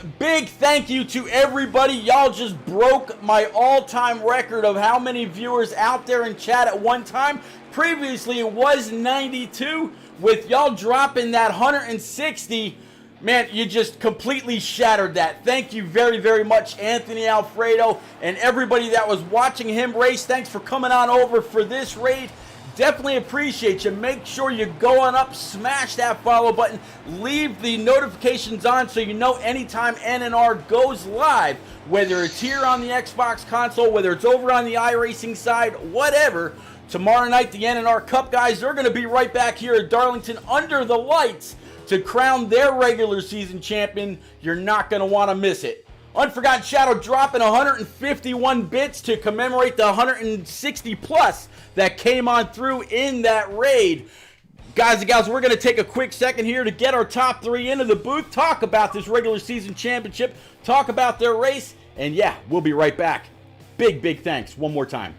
thank you to everybody. Y'all just broke my all-time record of how many viewers out there in chat at one time. Previously, it was 92. With y'all dropping that 160, man, you just completely shattered that. Thank you very much, Anthony Alfredo, and everybody that was watching him race. Thanks for coming on over for this raid. Definitely appreciate you. Make sure you go on up, smash that follow button, leave the notifications on so you know anytime NNR goes live, whether it's here on the Xbox console, whether it's over on the iRacing side, whatever. Tomorrow night, the NNR Cup guys, they're going to be right back here at Darlington under the lights to crown their regular season champion. You're not going to want to miss it. Unforgotten Shadow dropping 151 bits to commemorate the 160 plus that came on through in that raid. Guys and gals, we're going to take a quick second here to get our top 3 into the booth, talk about this regular season championship, talk about their race, and yeah, we'll be right back. Big thanks one more time.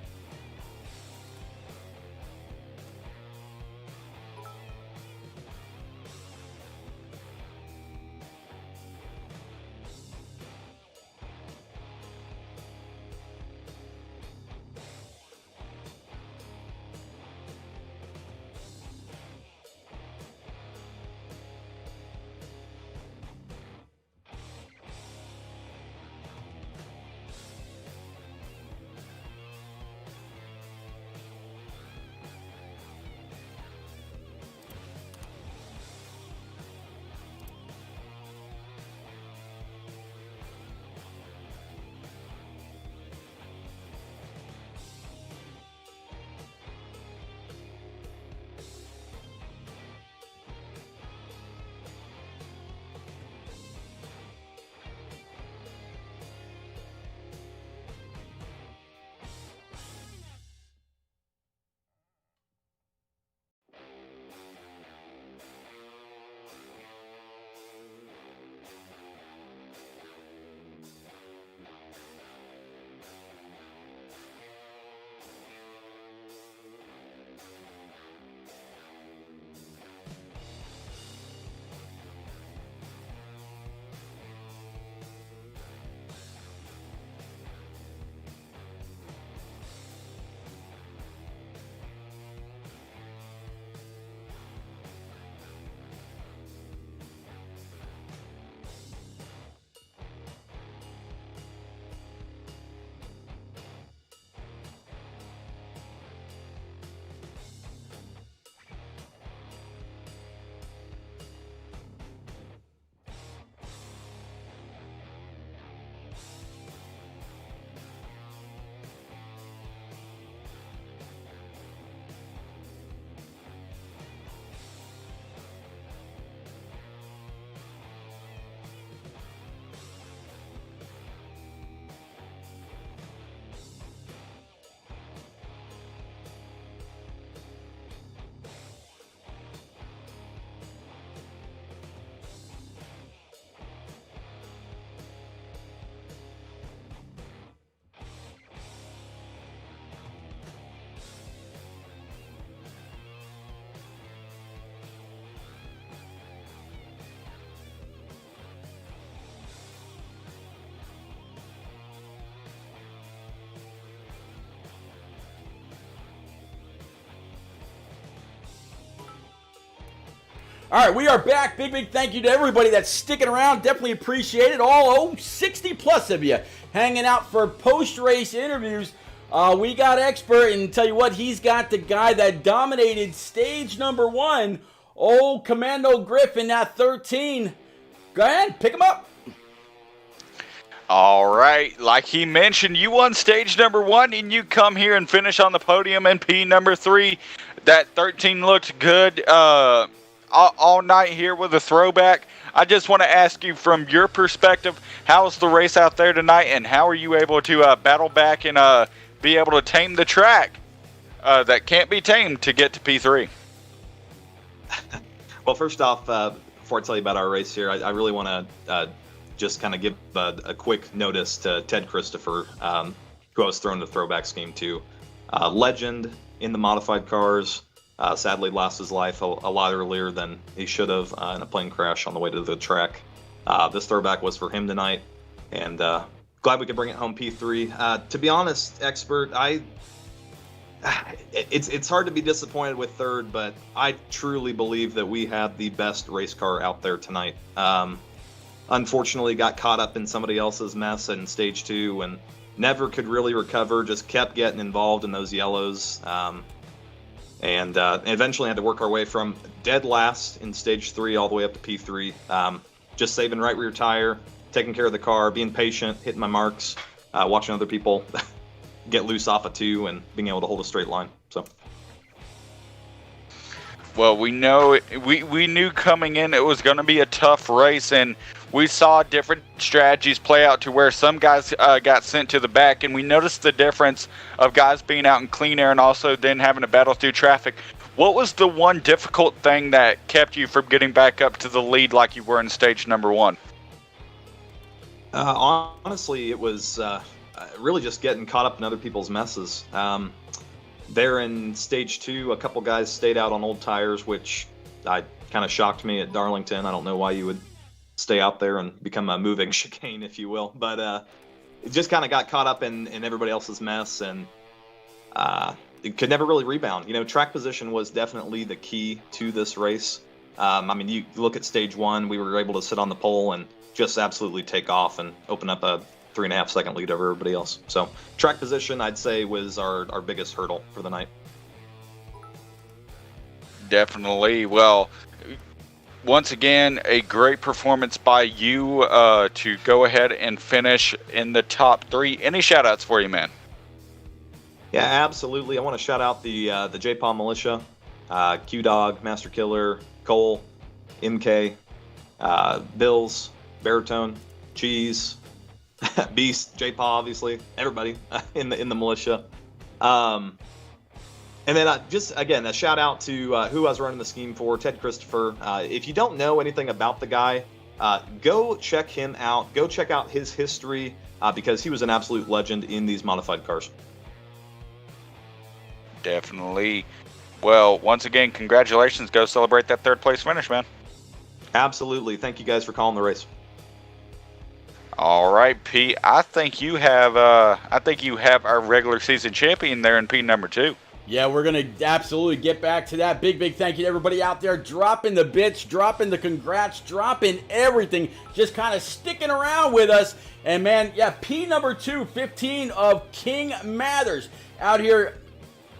All right, we are back. Big thank you to everybody that's sticking around. Definitely appreciate it. All 60 plus of you hanging out for post-race interviews. We got Expert, and tell you what, he's got the guy that dominated stage number 1, old Commando Griffin at 13. Go ahead, pick him up. All right, like he mentioned, you won stage number 1, and you come here and finish on the podium in P number 3. That 13 looked good all night here with a throwback. I just want to ask you, from your perspective, how was the race out there tonight, and how are you able to battle back and be able to tame the track that can't be tamed to get to P3? Well, first off, before I tell you about our race here, I really want to just kind of give a quick notice to Ted Christopher, who I was throwing the throwback scheme to. Legend in the modified cars. Sadly lost his life a lot earlier than he should have in a plane crash on the way to the track. This throwback was for him tonight, and glad we could bring it home P3. To be honest, Expert, it's hard to be disappointed with third, but I truly believe that we had the best race car out there tonight. Unfortunately, got caught up in somebody else's mess in stage 2 and never could really recover, just kept getting involved in those yellows. And eventually had to work our way from dead last in stage 3 all the way up to P3. Just saving right rear tire, taking care of the car, being patient, hitting my marks, watching other people get loose off of 2 and being able to hold a straight line. So. Well, we knew coming in it was going to be a tough race, and we saw different strategies play out to where some guys got sent to the back, and we noticed the difference of guys being out in clean air and also then having to battle through traffic. What was the one difficult thing that kept you from getting back up to the lead like you were in stage number 1? Honestly, it was really just getting caught up in other people's messes. There in stage 2, a couple guys stayed out on old tires, which kind of shocked me at Darlington. I don't know why you would stay out there and become a moving chicane, if you will. But it just kind of got caught up in everybody else's mess, and it could never really rebound. Track position was definitely the key to this race. You look at stage 1, we were able to sit on the pole and just absolutely take off and open up a 3.5 second lead over everybody else. So track position, I'd say, was our biggest hurdle for the night. Definitely. Well, once again, a great performance by you to go ahead and finish in the top 3. Any shout outs for you, man? Yeah, absolutely. I want to shout out the J-Paw Militia, Q-Dog, Master Killer, Cole, MK, Bills, Baritone, Cheese, Beast, J-Paw, obviously, everybody in the militia. And then just, again, a shout out to who I was running the scheme for, Ted Christopher. If you don't know anything about the guy, go check him out. Go check out his history because he was an absolute legend in these modified cars. Definitely. Well, once again, congratulations. Go celebrate that third place finish, man. Absolutely. Thank you guys for calling the race. All right, Pete. I think you have our regular season champion there in P number 2. Yeah, we're going to absolutely get back to that. Big thank you to everybody out there dropping the bits, dropping the congrats, dropping everything, just kind of sticking around with us. And man, yeah, P number 2, 15 of King Mathers out here.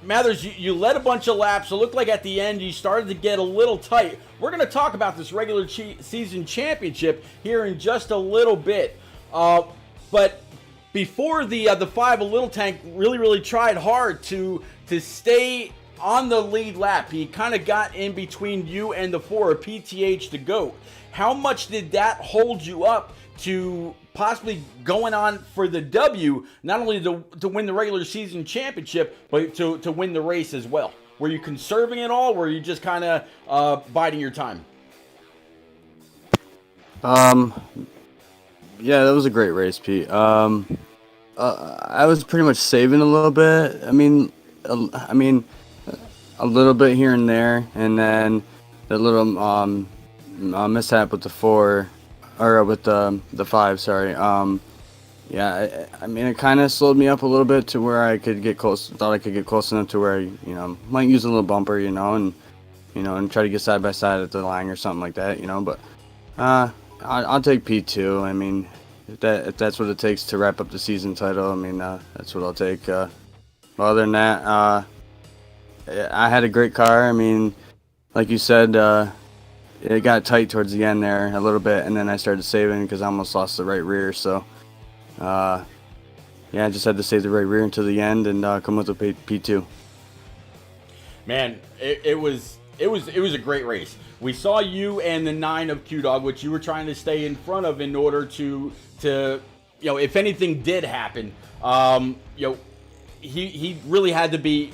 Mathers, you led a bunch of laps. It looked like at the end you started to get a little tight. We're going to talk about this regular season championship here in just a little bit. But before the 5, a little tank really tried hard to stay on the lead lap. He kind of got in between you and the 4, PTH to go. How much did that hold you up to possibly going on for the W, not only to win the regular season championship, but to win the race as well? Were you conserving it all, or were you just kind of biding your time? Yeah, that was a great race, Pete. I was pretty much saving a little bit. I mean, a little bit here and there, and then the little mishap with the 4, or with the 5. Sorry. Yeah, I mean, it kind of slowed me up a little bit to where I could get close. Thought I could get close enough to where I, might use a little bumper, and and try to get side by side at the line or something like that, But I'll take P2. I mean, if that's what it takes to wrap up the season title, I mean, that's what I'll take. But other than that, I had a great car. I mean, like you said, it got tight towards the end there a little bit, and then I started saving because I almost lost the right rear. So, I just had to save the right rear until the end and come with a P2. Man, it was a great race. We saw you and the 9 of Q-Dog, which you were trying to stay in front of in order to if anything did happen, he really had to be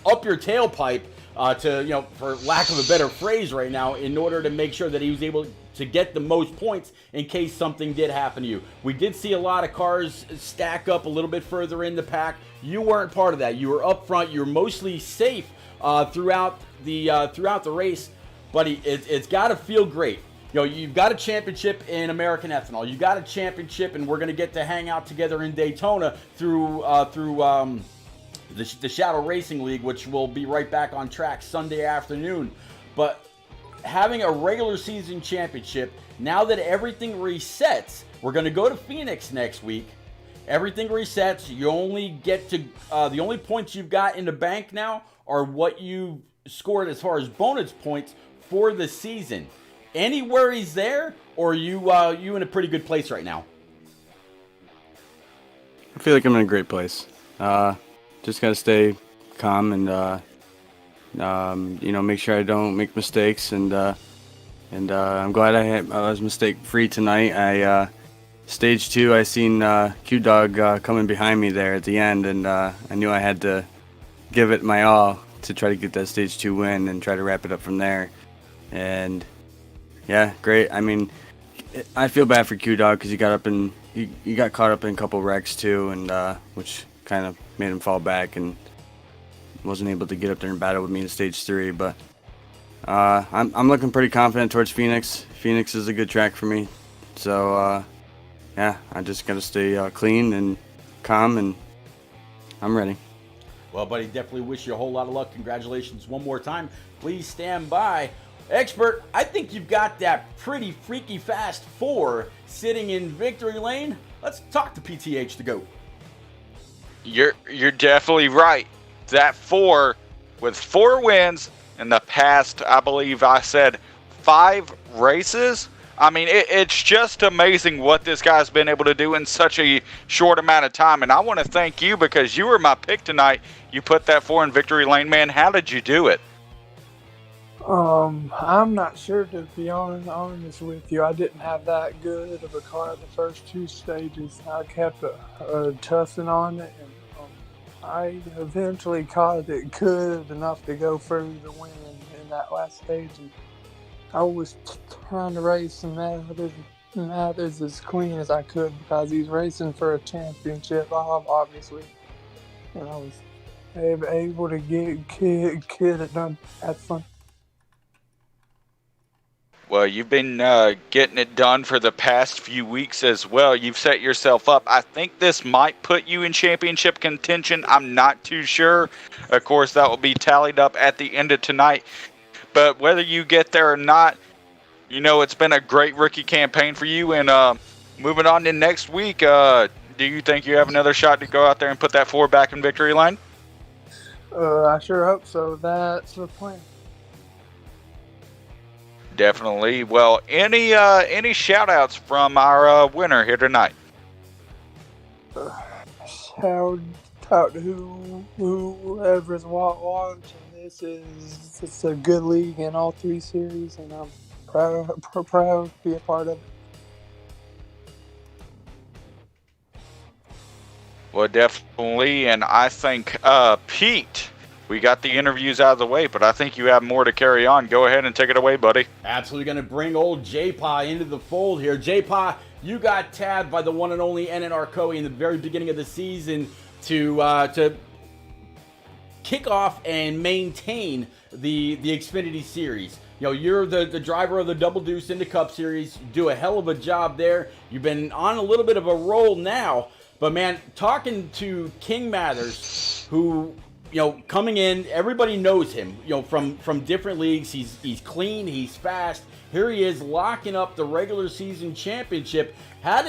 up your tailpipe for lack of a better phrase right now, in order to make sure that he was able to get the most points in case something did happen to you. We did see a lot of cars stack up a little bit further in the pack. You weren't part of that. You were up front. You were mostly safe throughout the race, but it's got to feel great. You've got a championship in American Ethanol. You got a championship, and we're going to get to hang out together in Daytona through the Shadow Racing League, which will be right back on track Sunday afternoon. But having a regular season championship, now that everything resets, we're going to go to Phoenix next week. Everything resets. You only get to the only points you've got in the bank now are what you scored as far as bonus points for the season. Any worries there, or are you in a pretty good place right now? I feel like I'm in a great place. Just gotta stay calm and make sure I don't make mistakes. And I'm glad I was mistake free tonight. Stage 2, I seen Q-Dog coming behind me there at the end, and I knew I had to give it my all to try to get that stage 2 win and try to wrap it up from there. And yeah, great. I mean, I feel bad for Q-Dog because he got caught up in a couple wrecks too, and which kind of made him fall back and wasn't able to get up there and battle with me in stage 3. But I'm looking pretty confident towards Phoenix. Phoenix is a good track for me, so I just gotta stay clean and calm, and I'm ready. Well, buddy, definitely wish you a whole lot of luck. Congratulations one more time. Please stand by. Expert, I think you've got that pretty freaky fast 4 sitting in victory lane. Let's talk to PTH to go. You're definitely right. That 4 with 4 wins in the past, I believe I said 5 races. I mean, it's just amazing what this guy's been able to do in such a short amount of time. And I want to thank you because you were my pick tonight. You put that 4 in victory lane, man. How did you do it? I'm not sure, to be honest with you. I didn't have that good of a car the first 2 stages. I kept tussing on it, and I eventually caught it good enough to go through the win in that last stage. And I was trying to race Mathers as clean as I could because he's racing for a championship, obviously. And I was able to get it done. Had fun. Well, you've been getting it done for the past few weeks as well. You've set yourself up. I think this might put you in championship contention. I'm not too sure. Of course, that will be tallied up at the end of tonight. But whether you get there or not, it's been a great rookie campaign for you. And moving on to next week, do you think you have another shot to go out there and put that 4 back in victory lane? I sure hope so. That's the plan. Definitely. Well, any shout outs from our winner here tonight? Shout out to whoever's watching this. It's a good league in all 3 series, and I'm proud to be a part of it. Well, definitely, and I think Pete, we got the interviews out of the way, but I think you have more to carry on. Go ahead and take it away, buddy. Absolutely going to bring old J-Pa into the fold here. J-Pa, you got tabbed by the one and only NNR Coe in the very beginning of the season to kick off and maintain the Xfinity series. You're the driver of the Double Deuce in the Cup Series. You do a hell of a job there. You've been on a little bit of a roll now. But, man, talking to King Mathers, who coming in, everybody knows him, from different leagues. He's clean, he's fast. Here he is locking up the regular season championship.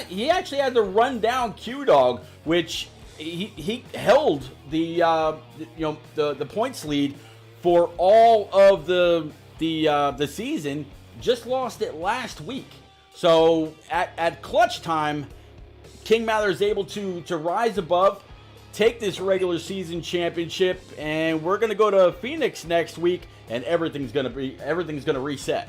He actually had to run down Q-Dog, which he held the points lead for all of the season. Just lost it last week. So at clutch time, King Mather is able to rise above, take this regular season championship, and we're gonna go to Phoenix next week, and everything's gonna reset.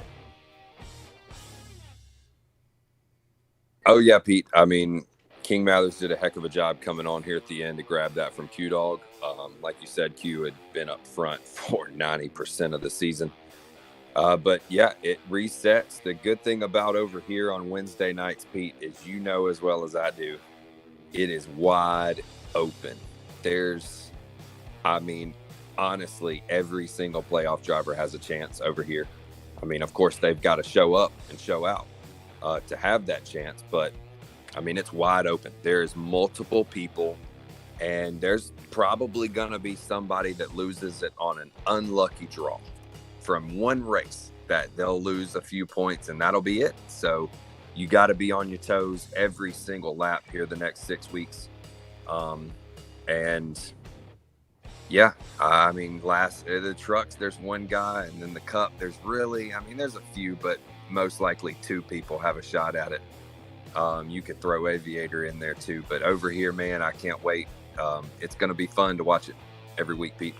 Oh yeah, Pete. I mean, King Mathers did a heck of a job coming on here at the end to grab that from Q-Dog. Like you said, Q had been up front for 90% of the season. But yeah, it resets. The good thing about over here on Wednesday nights, Pete, is as well as I do, it is wide open. Honestly, every single playoff driver has a chance over here. I mean, of course, they've got to show up and show out to have that chance. But, I mean, it's wide open. There's multiple people, and there's probably going to be somebody that loses it on an unlucky draw from one race, that they'll lose a few points, and that'll be it. So you got to be on your toes every single lap here the next 6 weeks. And yeah, I mean, the trucks, there's one guy, and then the cup, there's a few, but most likely two people have a shot at it. You could throw Aviator in there too, but over here, man, I can't wait. It's going to be fun to watch it every week, Pete.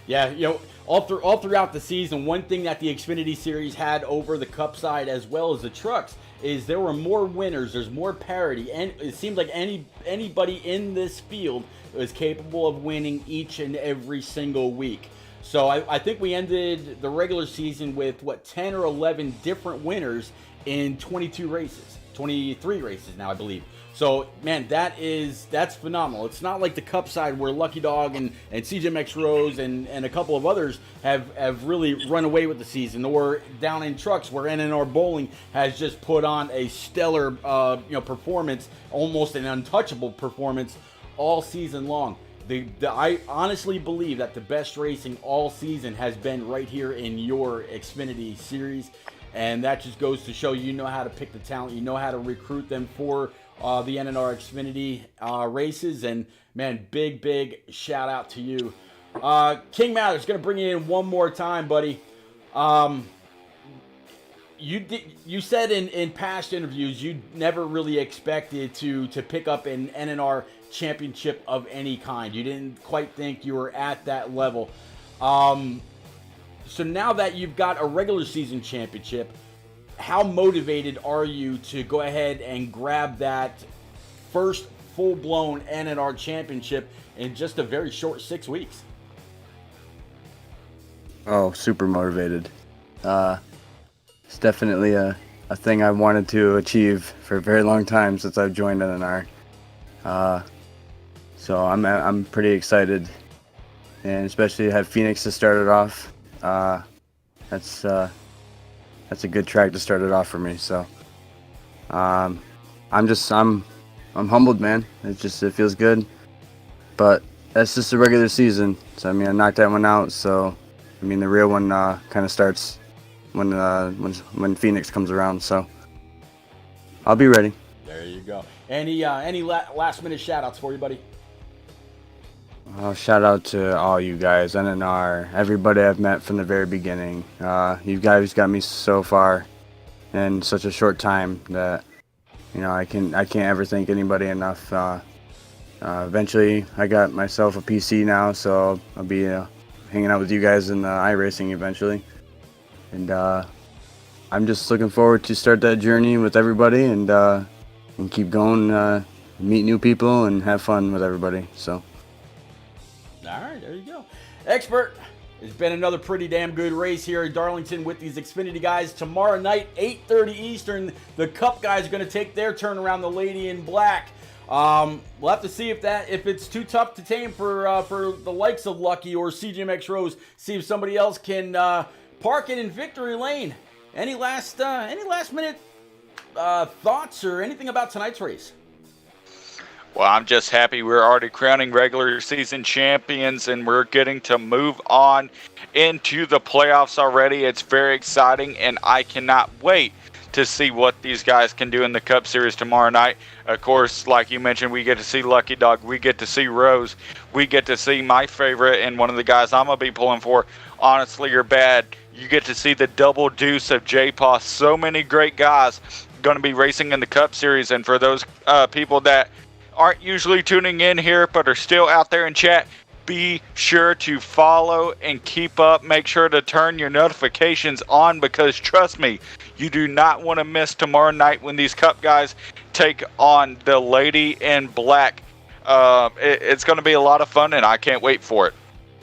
Yeah, all throughout the season, one thing that the Xfinity Series had over the Cup side as well as the trucks is there were more winners. There's more parity, and it seemed like anybody in this field was capable of winning each and every single week. So I think we ended the regular season with 10 or 11 different winners in 22 races, 23 races now, I believe. So, man, that's phenomenal. It's not like the Cup side where Lucky Dog and CJMX Rose and a couple of others have really run away with the season, or down in trucks where NNR Bowling has just put on a stellar performance, almost an untouchable performance all season long. I honestly believe that the best racing all season has been right here in your Xfinity Series, and that just goes to show you know how to pick the talent, you know how to recruit them for the NNR Xfinity races, and man, big shout out to you. King Mathers, gonna bring you in one more time, buddy. You said in past interviews you never really expected to pick up an NNR championship of any kind. You didn't quite think you were at that level. So now that you've got a regular season championship, how motivated are you to go ahead and grab that first full-blown NNR championship in just a very short 6 weeks? Oh, super motivated. It's definitely a thing I wanted to achieve for a very long time since I've joined NNR. So I'm pretty excited, and especially to have Phoenix to start it off. That's a good track to start it off for me. So, I'm humbled, man. It feels good, but that's just a regular season. So I mean, I knocked that one out. So, I mean, the real one kind of starts when Phoenix comes around. So, I'll be ready. There you go. Any last minute shout outs for you, buddy? Shout out to all you guys, NNR, everybody I've met from the very beginning. You guys got me so far in such a short time that I can't ever thank anybody enough. Eventually, I got myself a PC now, so I'll be hanging out with you guys in iRacing eventually. And I'm just looking forward to start that journey with everybody and keep going, meet new people, and have fun with everybody. So. All right, there you go. Expert, it's been another pretty damn good race here in Darlington with these Xfinity guys. Tomorrow night, 8:30 Eastern, the Cup guys are going to take their turn around the Lady in Black. We'll have to see if it's too tough to tame for the likes of Lucky or CJMX Rose. See if somebody else can park it in victory lane. Any last minute thoughts or anything about tonight's race? Well, I'm just happy we're already crowning regular season champions and we're getting to move on into the playoffs already. It's very exciting, and I cannot wait to see what these guys can do in the Cup Series tomorrow night. Of course, like you mentioned, we get to see Lucky Dog, we get to see Rose, we get to see my favorite and one of the guys I'm going to be pulling for, Honestly or Bad. You get to see the double deuce of J-Paw. So many great guys going to be racing in the Cup Series, and for those people that aren't usually tuning in here but are still out there in chat, be sure to follow and keep up. Make sure to turn your notifications on, because trust me, you do not want to miss tomorrow night when these Cup guys take on the Lady in Black. It's going to be a lot of fun, and I can't wait for it.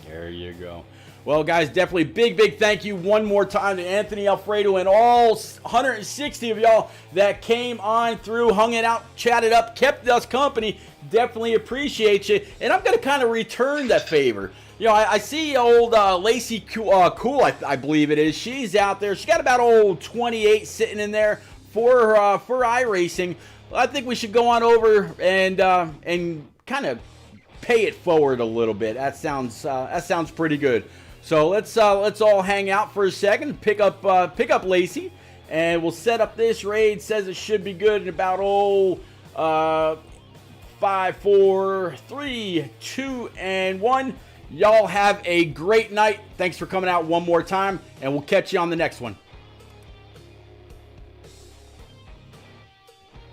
There you go. Well, guys, definitely big thank you one more time to Anthony Alfredo and all 160 of y'all that came on through, hung it out, chatted up, kept us company. Definitely appreciate you. And I'm going to kind of return that favor. You know, I see old Lacey Cool, I believe it is. She's out there. She got about old 28 sitting in there for iRacing. I think we should go on over and kind of pay it forward a little bit. That sounds pretty good. So let's all hang out for a second, pick up Lacey, and we'll set up this raid. Says it should be good in about 5, 4, 3, 2, and 1. Y'all have a great night. Thanks for coming out one more time, and we'll catch you on the next one.